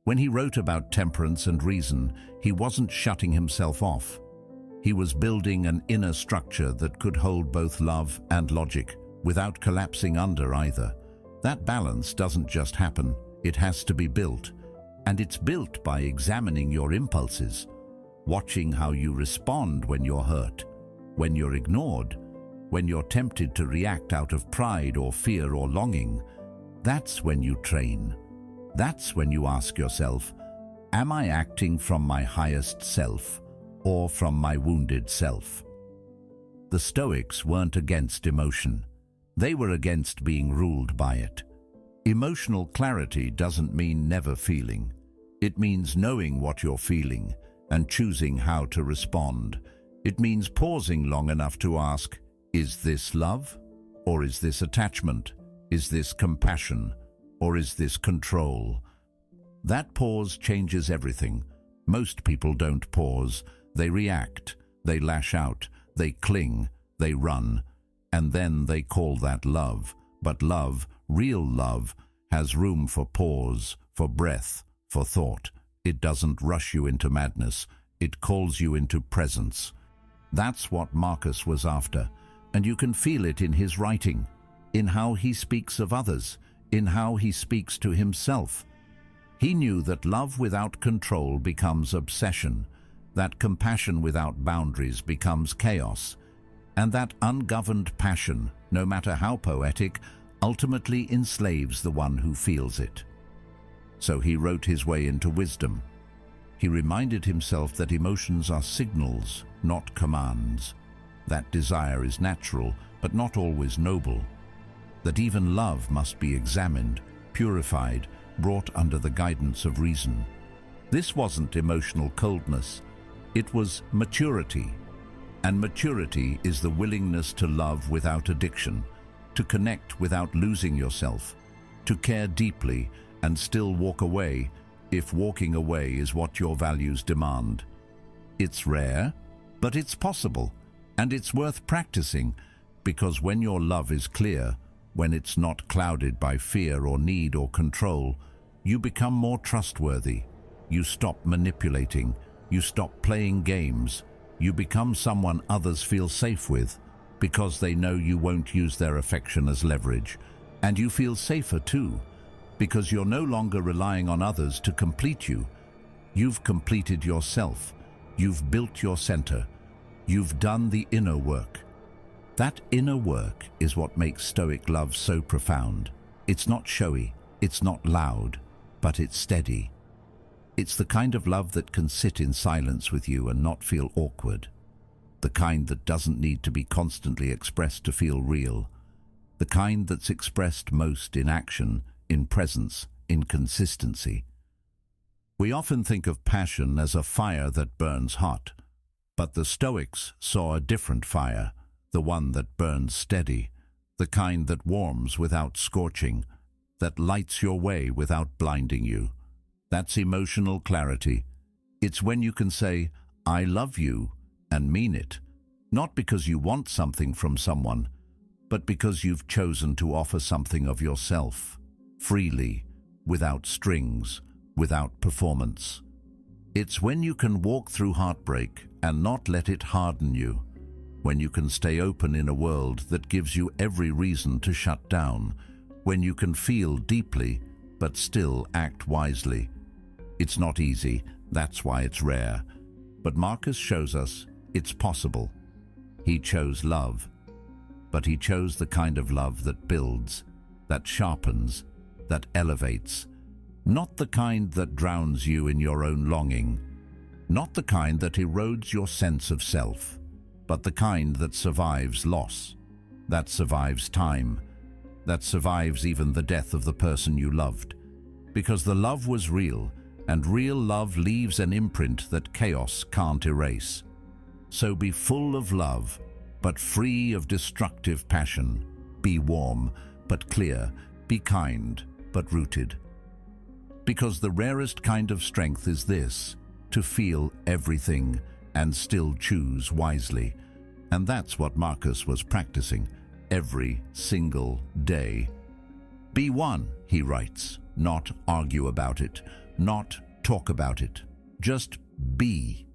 When he wrote about temperance and reason, he wasn't shutting himself off. He was building an inner structure that could hold both love and logic, without collapsing under either. That balance doesn't just happen, it has to be built. And it's built by examining your impulses, watching how you respond when you're hurt, when you're ignored, when you're tempted to react out of pride or fear or longing. That's when you train. That's when you ask yourself, am I acting from my highest self or from my wounded self? The Stoics weren't against emotion. They were against being ruled by it. Emotional clarity doesn't mean never feeling. It means knowing what you're feeling and choosing how to respond. It means pausing long enough to ask, is this love? Or is this attachment? Is this compassion? Or is this control? That pause changes everything. Most people don't pause. They react, they lash out, they cling, they run, and then they call that love. But love, real love, has room for pause, for breath, for thought. It doesn't rush you into madness. It calls you into presence. That's what Marcus was after, and you can feel it in his writing, in how he speaks of others, in how he speaks to himself. He knew that love without control becomes obsession, that compassion without boundaries becomes chaos, and that ungoverned passion, no matter how poetic, ultimately enslaves the one who feels it. So he wrote his way into wisdom. He reminded himself that emotions are signals, not commands, that desire is natural, but not always noble, that even love must be examined, purified, brought under the guidance of reason. This wasn't emotional coldness, it was maturity. And maturity is the willingness to love without addiction, to connect without losing yourself, to care deeply and still walk away if walking away is what your values demand. It's rare, but it's possible, and it's worth practicing, because when your love is clear, when it's not clouded by fear or need or control, you become more trustworthy. You stop manipulating, you stop playing games, you become someone others feel safe with, because they know you won't use their affection as leverage. And you feel safer too, because you're no longer relying on others to complete you. You've completed yourself. You've built your center. You've done the inner work. That inner work is what makes Stoic love so profound. It's not showy, it's not loud, but it's steady. It's the kind of love that can sit in silence with you and not feel awkward. The kind that doesn't need to be constantly expressed to feel real. The kind that's expressed most in action, in presence, in consistency. We often think of passion as a fire that burns hot, but the Stoics saw a different fire, the one that burns steady, the kind that warms without scorching, that lights your way without blinding you. That's emotional clarity. It's when you can say, I love you, and mean it, not because you want something from someone, but because you've chosen to offer something of yourself, freely, without strings, without performance. It's when you can walk through heartbreak and not let it harden you, when you can stay open in a world that gives you every reason to shut down, when you can feel deeply but still act wisely. It's not easy, that's why it's rare. But Marcus shows us it's possible. He chose love, but he chose the kind of love that builds, that sharpens, that elevates, not the kind that drowns you in your own longing, not the kind that erodes your sense of self, but the kind that survives loss, that survives time, that survives even the death of the person you loved, because the love was real, and real love leaves an imprint that chaos can't erase. So be full of love, but free of destructive passion. Be warm, but clear. Be kind, but rooted. Because the rarest kind of strength is this, to feel everything and still choose wisely. And that's what Marcus was practicing every single day. Be one, he writes, not argue about it, not talk about it, just be.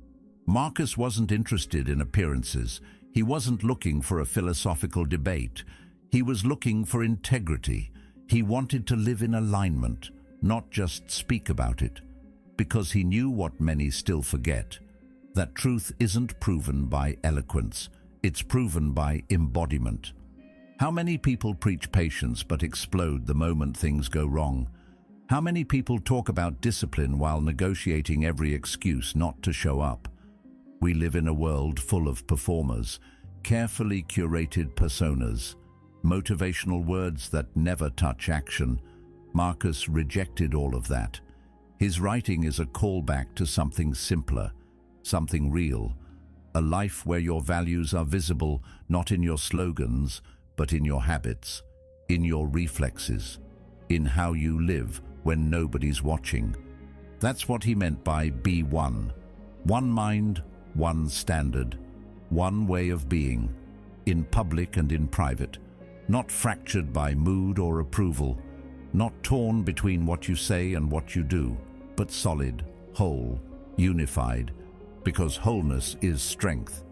Marcus wasn't interested in appearances. He wasn't looking for a philosophical debate. He was looking for integrity. He wanted to live in alignment, not just speak about it, because he knew what many still forget, that truth isn't proven by eloquence, it's proven by embodiment. How many people preach patience but explode the moment things go wrong? How many people talk about discipline while negotiating every excuse not to show up? We live in a world full of performers, carefully curated personas, motivational words that never touch action. Marcus rejected all of that. His writing is a callback to something simpler, something real, a life where your values are visible not in your slogans, but in your habits, in your reflexes, in how you live when nobody's watching. That's what he meant by be one. One mind, one standard, one way of being, in public and in private, not fractured by mood or approval, not torn between what you say and what you do, but solid, whole, unified, because wholeness is strength.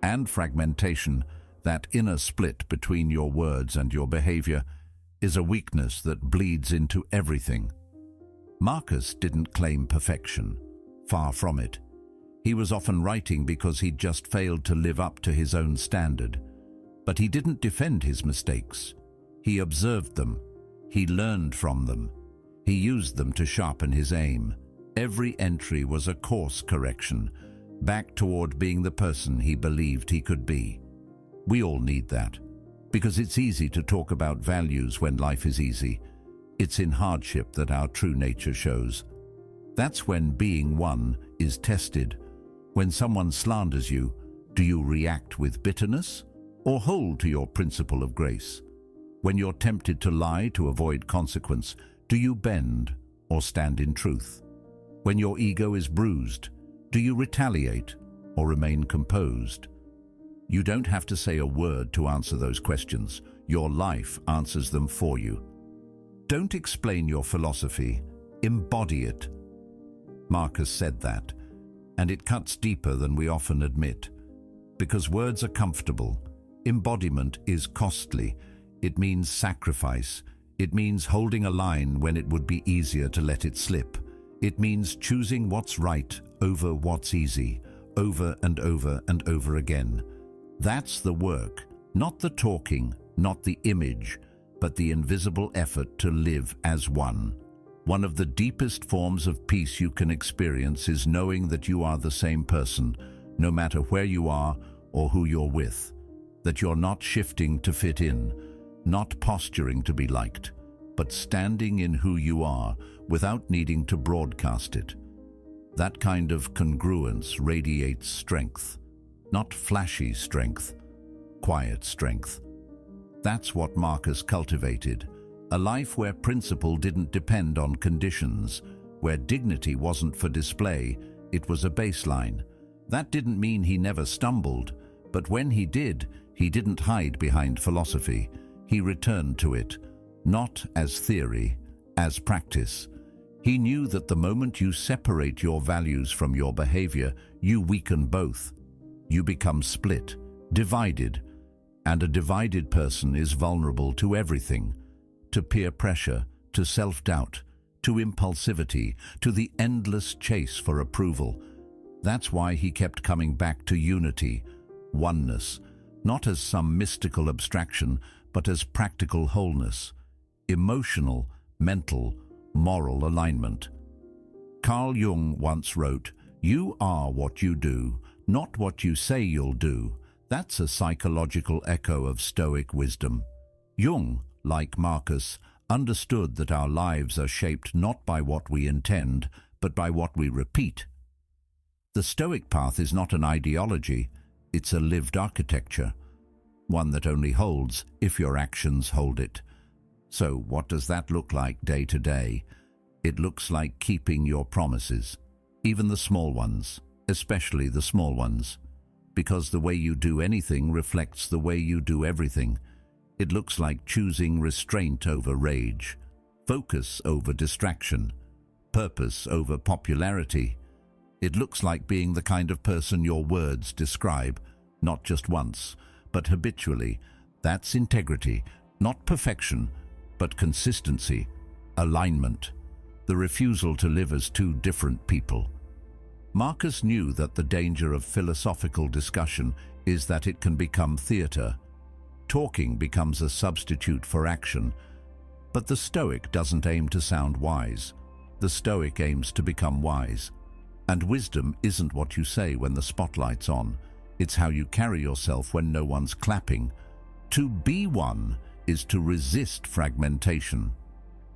And fragmentation, that inner split between your words and your behavior, is a weakness that bleeds into everything. Marcus didn't claim perfection. Far from it. He was often writing because he'd just failed to live up to his own standard. But he didn't defend his mistakes. He observed them. He learned from them. He used them to sharpen his aim. Every entry was a course correction, back toward being the person he believed he could be. We all need that, because it's easy to talk about values when life is easy. It's in hardship that our true nature shows. That's when being one is tested. When someone slanders you, do you react with bitterness or hold to your principle of grace? When you're tempted to lie to avoid consequence, do you bend or stand in truth? When your ego is bruised, do you retaliate or remain composed? You don't have to say a word to answer those questions. Your life answers them for you. Don't explain your philosophy, embody it. Marcus said that, and it cuts deeper than we often admit. Because words are comfortable, embodiment is costly. It means sacrifice. It means holding a line when it would be easier to let it slip. It means choosing what's right over what's easy, over and over and over again. That's the work, not the talking, not the image, but the invisible effort to live as one. One of the deepest forms of peace you can experience is knowing that you are the same person, no matter where you are or who you're with. That you're not shifting to fit in, not posturing to be liked, but standing in who you are without needing to broadcast it. That kind of congruence radiates strength, not flashy strength, quiet strength. That's what Marcus cultivated, a life where principle didn't depend on conditions, where dignity wasn't for display, it was a baseline. That didn't mean he never stumbled, but when he did, he didn't hide behind philosophy. He returned to it, not as theory, as practice. He knew that the moment you separate your values from your behavior, you weaken both. You become split, divided, and a divided person is vulnerable to everything, to peer pressure, to self-doubt, to impulsivity, to the endless chase for approval. That's why he kept coming back to unity, oneness, not as some mystical abstraction, but as practical wholeness, emotional, mental, moral alignment. Carl Jung once wrote, "You are what you do, not what you say you'll do." That's a psychological echo of Stoic wisdom. Jung, like Marcus, understood that our lives are shaped not by what we intend, but by what we repeat. The Stoic path is not an ideology, It's a lived architecture, one that only holds if your actions hold it. So what does that look like day to day? It looks like keeping your promises, even the small ones, especially the small ones, because the way you do anything reflects the way you do everything. It looks like choosing restraint over rage, focus over distraction, purpose over popularity. It looks like being the kind of person your words describe, not just once, but habitually. That's integrity, not perfection, but consistency, alignment, the refusal to live as two different people. Marcus knew that the danger of philosophical discussion is that it can become theater. Talking becomes a substitute for action. But the Stoic doesn't aim to sound wise. The Stoic aims to become wise. And wisdom isn't what you say when the spotlight's on. It's how you carry yourself when no one's clapping. To be one is to resist fragmentation,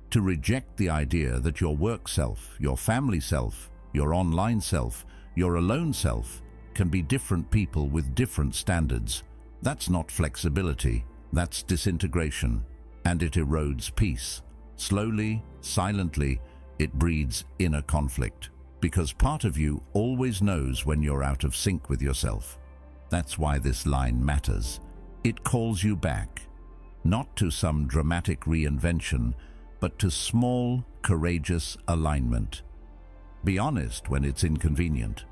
to reject the idea that your work self, your family self, your online self, your alone self can be different people with different standards. That's not flexibility, that's disintegration, and it erodes peace. Slowly, silently, it breeds inner conflict, because part of you always knows when you're out of sync with yourself. That's why this line matters. It calls you back, not to some dramatic reinvention, but to small, courageous alignment. Be honest when it's inconvenient.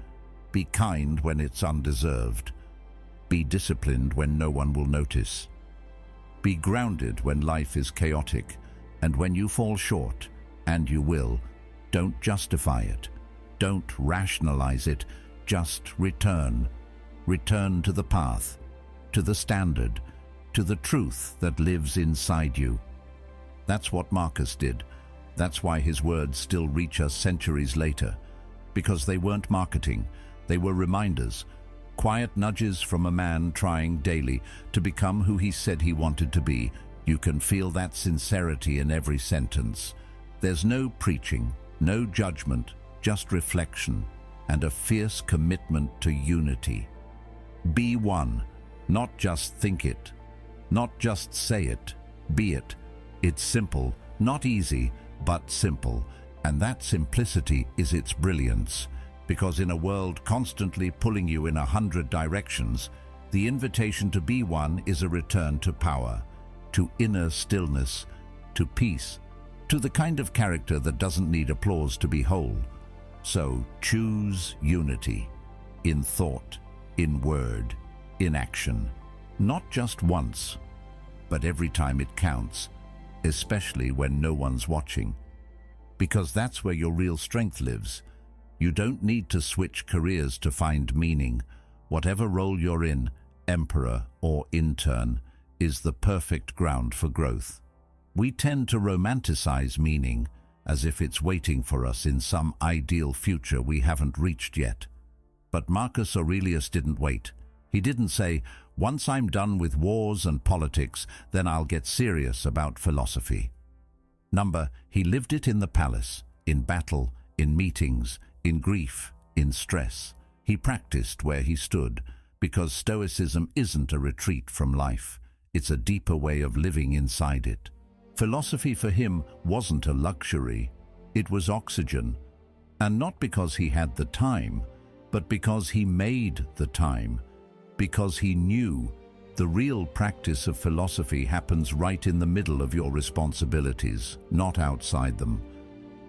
Be kind when it's undeserved. Be disciplined when no one will notice. Be grounded when life is chaotic, and when you fall short, and you will, don't justify it. Don't rationalize it. Just return. Return to the path, to the standard, to the truth that lives inside you. That's what Marcus did. That's why his words still reach us centuries later. Because they weren't marketing, they were reminders. Quiet nudges from a man trying daily to become who he said he wanted to be. You can feel that sincerity in every sentence. There's no preaching, no judgment, just reflection, and a fierce commitment to unity. Be one, not just think it, not just say it, be it. It's simple, not easy, but simple, and that simplicity is its brilliance, because in a world constantly pulling you in 100 directions, the invitation to be one is a return to power, to inner stillness, to peace, to the kind of character that doesn't need applause to be whole. So choose unity, in thought, in word, in action, not just once, but every time it counts, especially when no one's watching. Because that's where your real strength lives. You don't need to switch careers to find meaning. Whatever role you're in, emperor or intern, is the perfect ground for growth. We tend to romanticize meaning as if it's waiting for us in some ideal future we haven't reached yet. But Marcus Aurelius didn't wait. He didn't say, once I'm done with wars and politics, then I'll get serious about philosophy. He lived it in the palace, in battle, in meetings, in grief, in stress. He practiced where he stood, because Stoicism isn't a retreat from life. It's a deeper way of living inside it. Philosophy for him wasn't a luxury. It was oxygen. And not because he had the time, but because he made the time. Because he knew the real practice of philosophy happens right in the middle of your responsibilities, not outside them.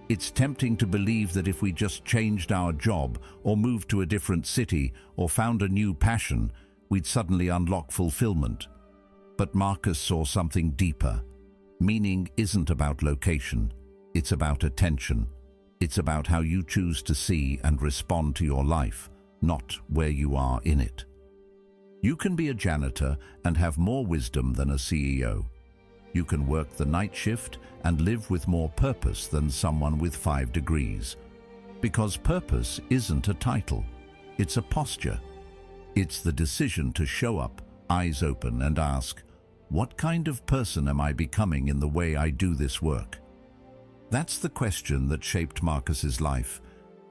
It's tempting to believe that if we just changed our job or moved to a different city or found a new passion, we'd suddenly unlock fulfillment. But Marcus saw something deeper. Meaning isn't about location. It's about attention. It's about how you choose to see and respond to your life, not where you are in it. You can be a janitor and have more wisdom than a CEO. You can work the night shift and live with more purpose than someone with 5 degrees. Because purpose isn't a title, it's a posture. It's the decision to show up, eyes open, and ask, what kind of person am I becoming in the way I do this work? That's the question that shaped Marcus's life,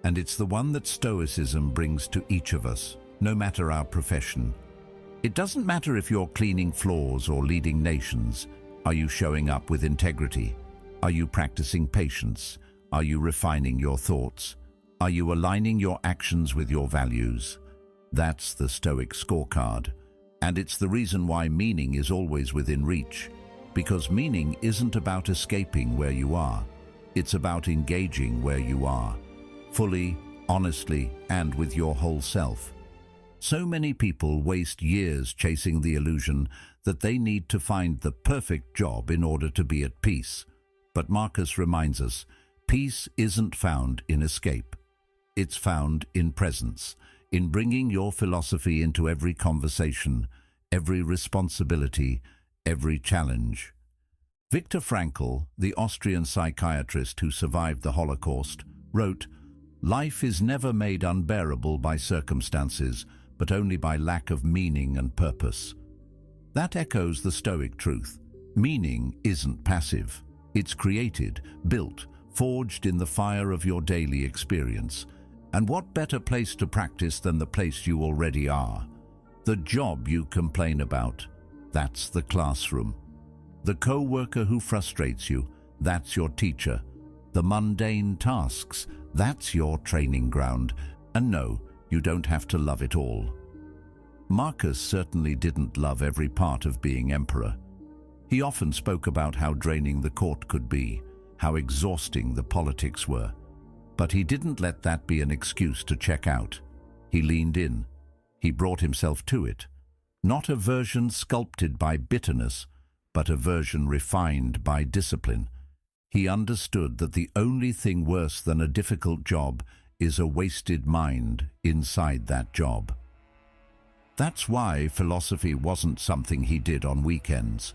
and it's the one that Stoicism brings to each of us. no matter our profession. It doesn't matter if you're cleaning floors or leading nations. Are you showing up with integrity? Are you practicing patience? Are you refining your thoughts? Are you aligning your actions with your values? That's the Stoic scorecard. And it's the reason why meaning is always within reach. Because meaning isn't about escaping where you are. It's about engaging where you are, fully, honestly, and with your whole self. So many people waste years chasing the illusion that they need to find the perfect job in order to be at peace. But Marcus reminds us, peace isn't found in escape. It's found in presence, in bringing your philosophy into every conversation, every responsibility, every challenge. Viktor Frankl, the Austrian psychiatrist who survived the Holocaust, wrote, "Life is never made unbearable by circumstances, but only by lack of meaning and purpose." That echoes the Stoic truth. Meaning isn't passive. It's created, built, forged in the fire of your daily experience. And what better place to practice than the place you already are? The job you complain about, that's the classroom. The co-worker who frustrates you, that's your teacher. The mundane tasks, that's your training ground. And no, you don't have to love it all. Marcus certainly didn't love every part of being emperor. He often spoke about how draining the court could be, how exhausting the politics were. But he didn't let that be an excuse to check out. He leaned in. He brought himself to it. Not a version sculpted by bitterness, but a version refined by discipline. He understood that the only thing worse than a difficult job is a wasted mind inside that job. That's why philosophy wasn't something he did on weekends.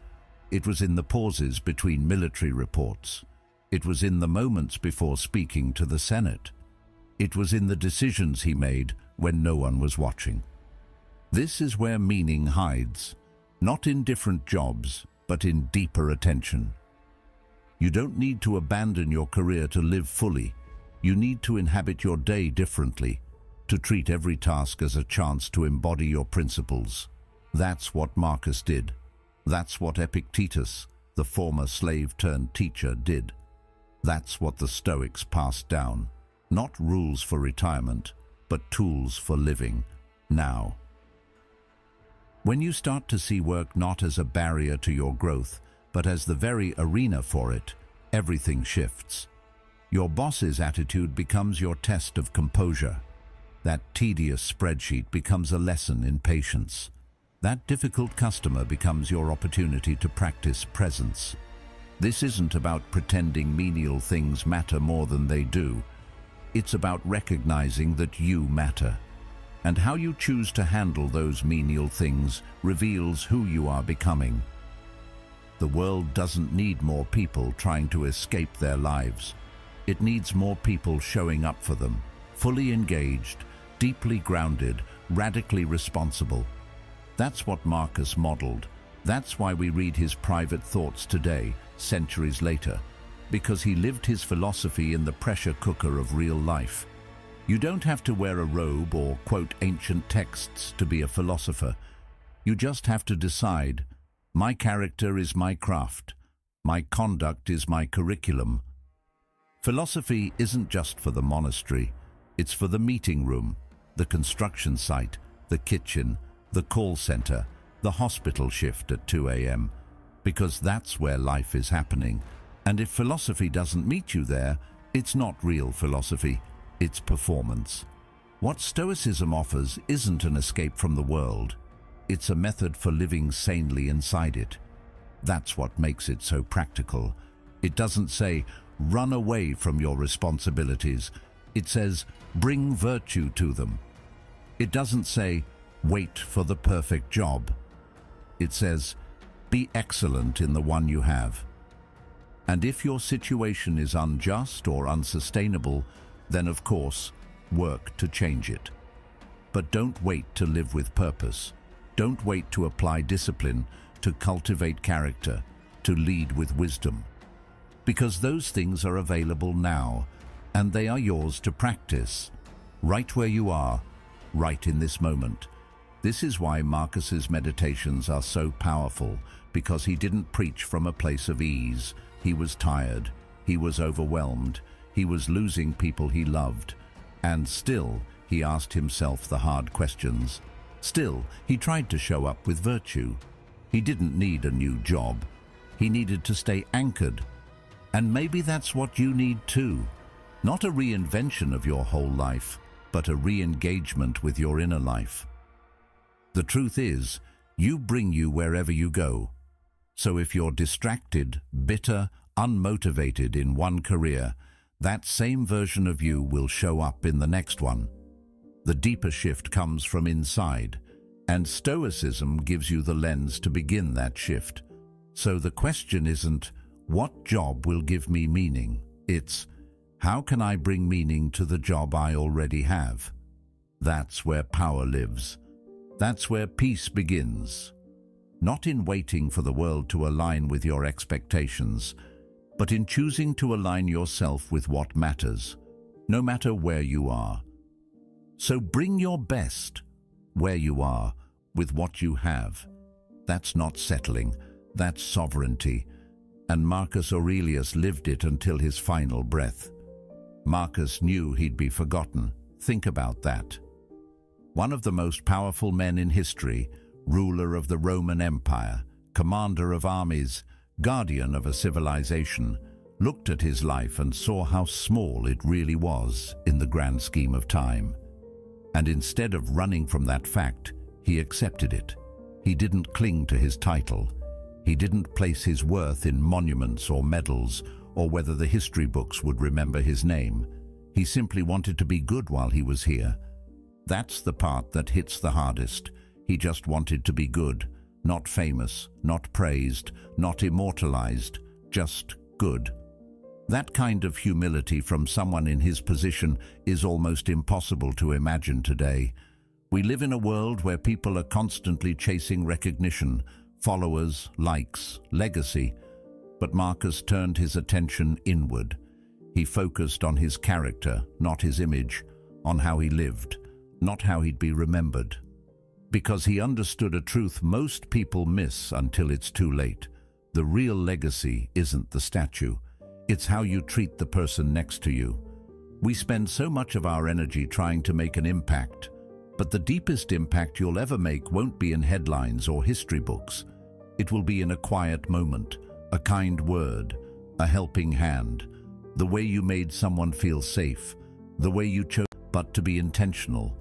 It was in the pauses between military reports. It was in the moments before speaking to the Senate. It was in the decisions he made when no one was watching. This is where meaning hides, not in different jobs, but in deeper attention. You don't need to abandon your career to live fully. You need to inhabit your day differently, to treat every task as a chance to embody your principles. That's what Marcus did. That's what Epictetus, the former slave-turned-teacher, did. That's what the Stoics passed down. Not rules for retirement, but tools for living, now. When you start to see work not as a barrier to your growth, but as the very arena for it, everything shifts. Your boss's attitude becomes your test of composure. That tedious spreadsheet becomes a lesson in patience. That difficult customer becomes your opportunity to practice presence. This isn't about pretending menial things matter more than they do. It's about recognizing that you matter. And how you choose to handle those menial things reveals who you are becoming. The world doesn't need more people trying to escape their lives. It needs more people showing up for them, fully engaged, deeply grounded, radically responsible. That's what Marcus modeled. That's why we read his private thoughts today, centuries later, because he lived his philosophy in the pressure cooker of real life. You don't have to wear a robe or quote ancient texts to be a philosopher. You just have to decide, my character is my craft, my conduct is my curriculum. Philosophy isn't just for the monastery, it's for the meeting room, the construction site, the kitchen, the call center, the hospital shift at 2 a.m., because that's where life is happening. And if philosophy doesn't meet you there, it's not real philosophy. It's performance. What Stoicism offers isn't an escape from the world. It's a method for living sanely inside it. That's what makes it so practical. It doesn't say, run away from your responsibilities. It says, bring virtue to them. It doesn't say, wait for the perfect job. It says, be excellent in the one you have. And if your situation is unjust or unsustainable, then of course, work to change it. But don't wait to live with purpose. Don't wait to apply discipline, to cultivate character, to lead with wisdom. Because those things are available now, and they are yours to practice, right where you are, right in this moment. This is why Marcus's meditations are so powerful, because he didn't preach from a place of ease. He was tired, he was overwhelmed, he was losing people he loved, and still he asked himself the hard questions. Still, he tried to show up with virtue. He didn't need a new job. He needed to stay anchored. And maybe that's what you need too. Not a reinvention of your whole life, but a re-engagement with your inner life. The truth is, you bring you wherever you go. So if you're distracted, bitter, unmotivated in one career, that same version of you will show up in the next one. The deeper shift comes from inside, and Stoicism gives you the lens to begin that shift. So the question isn't, what job will give me meaning? It's, how can I bring meaning to the job I already have? That's where power lives. That's where peace begins. Not in waiting for the world to align with your expectations, but in choosing to align yourself with what matters, no matter where you are. So bring your best where you are, with what you have. That's not settling, that's sovereignty. And Marcus Aurelius lived it until his final breath. Marcus knew he'd be forgotten. Think about that. One of the most powerful men in history, ruler of the Roman Empire, commander of armies, guardian of a civilization, looked at his life and saw how small it really was in the grand scheme of time. And instead of running from that fact, he accepted it. He didn't cling to his title. He didn't place his worth in monuments or medals, or whether the history books would remember his name. He simply wanted to be good while he was here. That's the part that hits the hardest. He just wanted to be good, not famous, not praised, not immortalized, just good. That kind of humility from someone in his position is almost impossible to imagine today. We live in a world where people are constantly chasing recognition, followers, likes, legacy. But Marcus turned his attention inward. He focused on his character, not his image, on how he lived, not how he'd be remembered. Because he understood a truth most people miss until it's too late. The real legacy isn't the statue. It's how you treat the person next to you. We spend so much of our energy trying to make an impact, but the deepest impact you'll ever make won't be in headlines or history books. It will be in a quiet moment, a kind word, a helping hand, the way you made someone feel safe, the way you chose, but to be intentional.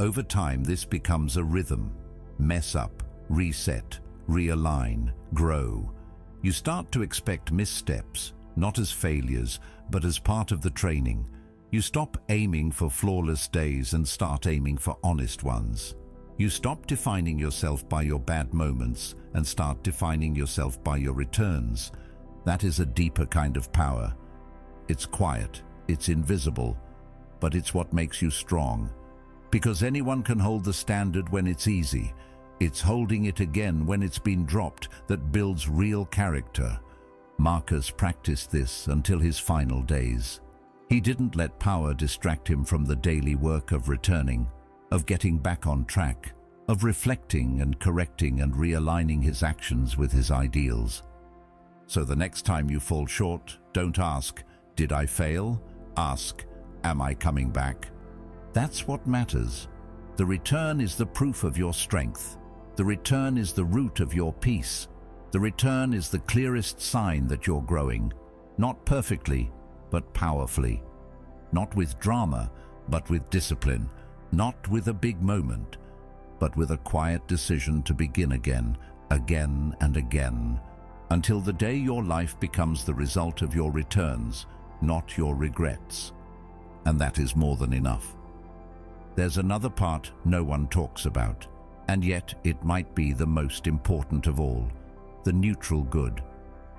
Over time, this becomes a rhythm. Mess up, reset, realign, grow. You start to expect missteps, not as failures, but as part of the training. You stop aiming for flawless days and start aiming for honest ones. You stop defining yourself by your bad moments and start defining yourself by your returns. That is a deeper kind of power. It's quiet, it's invisible, but it's what makes you strong. Because anyone can hold the standard when it's easy. It's holding it again when it's been dropped that builds real character. Marcus practiced this until his final days. He didn't let power distract him from the daily work of returning, of getting back on track, of reflecting and correcting and realigning his actions with his ideals. So the next time you fall short, don't ask, "Did I fail?" Ask, "Am I coming back?" That's what matters. The return is the proof of your strength. The return is the root of your peace. The return is the clearest sign that you're growing, not perfectly, but powerfully. Not with drama, but with discipline. Not with a big moment, but with a quiet decision to begin again, again and again, until the day your life becomes the result of your returns, not your regrets. And that is more than enough. There's another part no one talks about, and yet it might be the most important of all. The neutral good.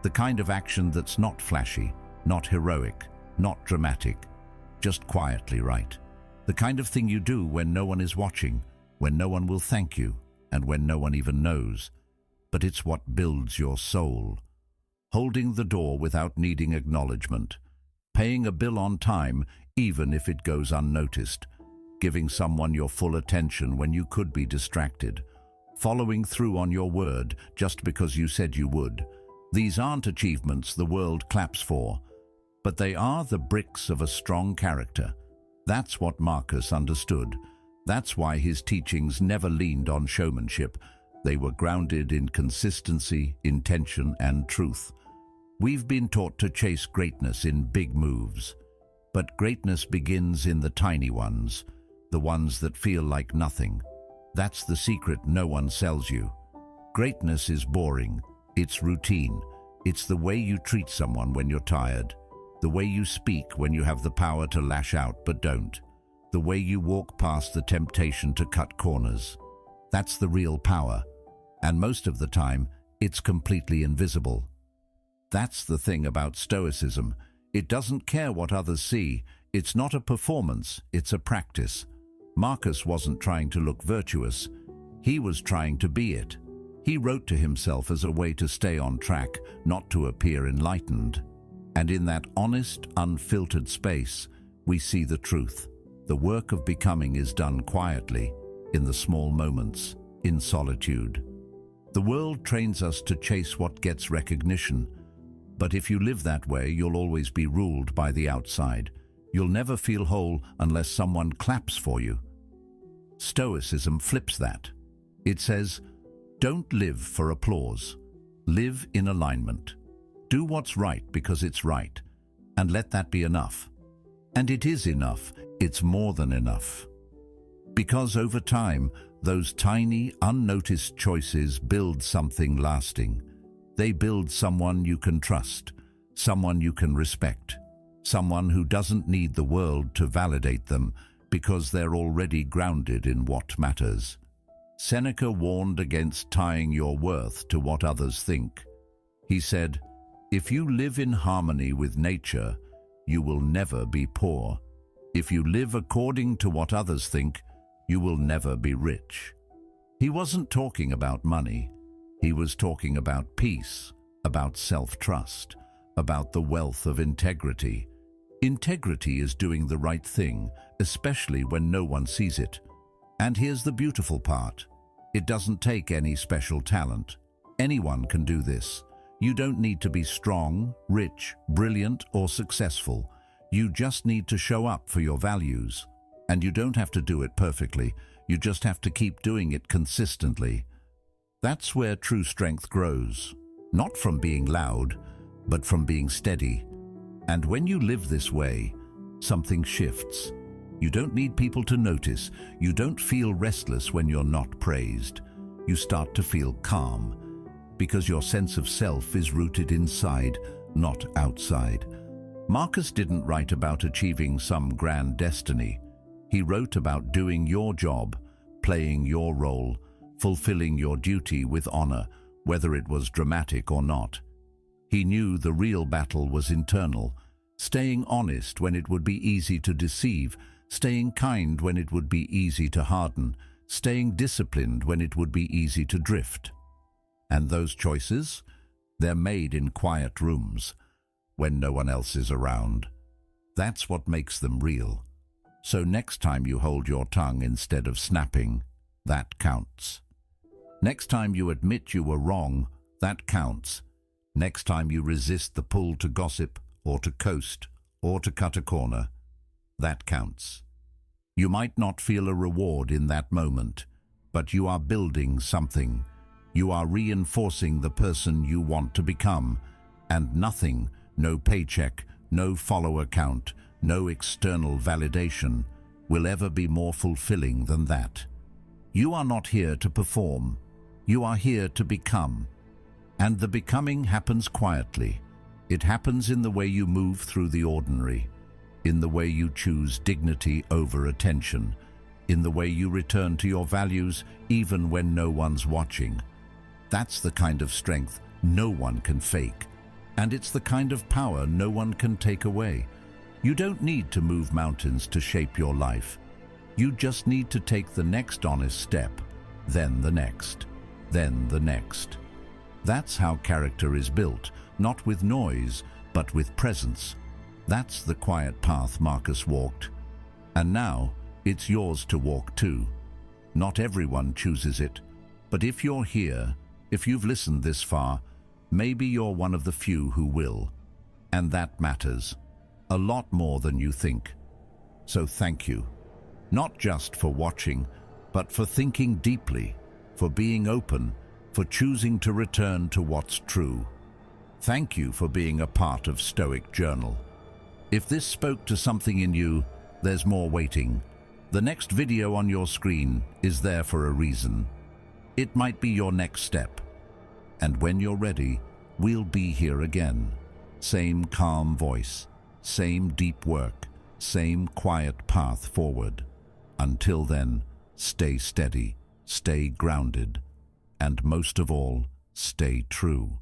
The kind of action that's not flashy, not heroic, not dramatic, just quietly right. The kind of thing you do when no one is watching, when no one will thank you, and when no one even knows. But it's what builds your soul. Holding the door without needing acknowledgement. Paying a bill on time, even if it goes unnoticed. giving someone your full attention when you could be distracted, following through on your word just because you said you would. These aren't achievements the world claps for, but they are the bricks of a strong character. That's what Marcus understood. That's why his teachings never leaned on showmanship. They were grounded in consistency, intention, and truth. We've been taught to chase greatness in big moves, but greatness begins in the tiny ones, the ones that feel like nothing. That's the secret no one sells you. Greatness is boring. It's routine. It's the way you treat someone when you're tired, the way you speak when you have the power to lash out but don't, the way you walk past the temptation to cut corners. That's the real power, and most of the time, it's completely invisible. That's the thing about Stoicism. It doesn't care what others see. It's not a performance, it's a practice. Marcus wasn't trying to look virtuous. He was trying to be it. He wrote to himself as a way to stay on track, not to appear enlightened. And in that honest, unfiltered space, we see the truth. The work of becoming is done quietly, in the small moments, in solitude. The world trains us to chase what gets recognition, but if you live that way, you'll always be ruled by the outside. You'll never feel whole unless someone claps for you. Stoicism flips that. It says, don't live for applause. Live in alignment. Do what's right because it's right, and let that be enough. And it is enough. It's more than enough. Because over time, those tiny, unnoticed choices build something lasting. They build someone you can trust, someone you can respect, someone who doesn't need the world to validate them because they're already grounded in what matters. Seneca warned against tying your worth to what others think. He said, if you live in harmony with nature, you will never be poor. If you live according to what others think, you will never be rich. He wasn't talking about money. He was talking about peace, about self-trust, about the wealth of integrity. Integrity is doing the right thing, especially when no one sees it. And here's the beautiful part. It doesn't take any special talent. Anyone can do this. You don't need to be strong, rich, brilliant, or successful. You just need to show up for your values. And you don't have to do it perfectly. You just have to keep doing it consistently. That's where true strength grows. Not from being loud, but from being steady. And when you live this way, something shifts. You don't need people to notice. You don't feel restless when you're not praised. You start to feel calm, because your sense of self is rooted inside, not outside. Marcus didn't write about achieving some grand destiny. He wrote about doing your job, playing your role, fulfilling your duty with honor, whether it was dramatic or not. He knew the real battle was internal, staying honest when it would be easy to deceive, staying kind when it would be easy to harden, staying disciplined when it would be easy to drift. And those choices, they're made in quiet rooms, when no one else is around. That's what makes them real. So next time you hold your tongue instead of snapping, that counts. Next time you admit you were wrong, that counts. Next time you resist the pull to gossip, or to coast, or to cut a corner, that counts. You might not feel a reward in that moment, but you are building something. You are reinforcing the person you want to become, and nothing, no paycheck, no follower count, no external validation, will ever be more fulfilling than that. You are not here to perform. You are here to become. And the becoming happens quietly. It happens in the way you move through the ordinary, in the way you choose dignity over attention, in the way you return to your values even when no one's watching. That's the kind of strength no one can fake, and it's the kind of power no one can take away. You don't need to move mountains to shape your life. You just need to take the next honest step, then the next, then the next. That's how character is built, not with noise, but with presence. That's the quiet path Marcus walked. And now, It's yours to walk too. Not everyone chooses it, but if you're here, if you've listened this far, maybe you're one of the few who will. And that matters. A lot more than you think. So thank you. Not just for watching, but for thinking deeply, for being open, for choosing to return to what's true. Thank you for being a part of Stoic Journal. If this spoke to something in you, there's more waiting. The next video on your screen is there for a reason. It might be your next step. And when you're ready, we'll be here again. Same calm voice, same deep work, same quiet path forward. Until then, stay steady, stay grounded, and most of all, stay true.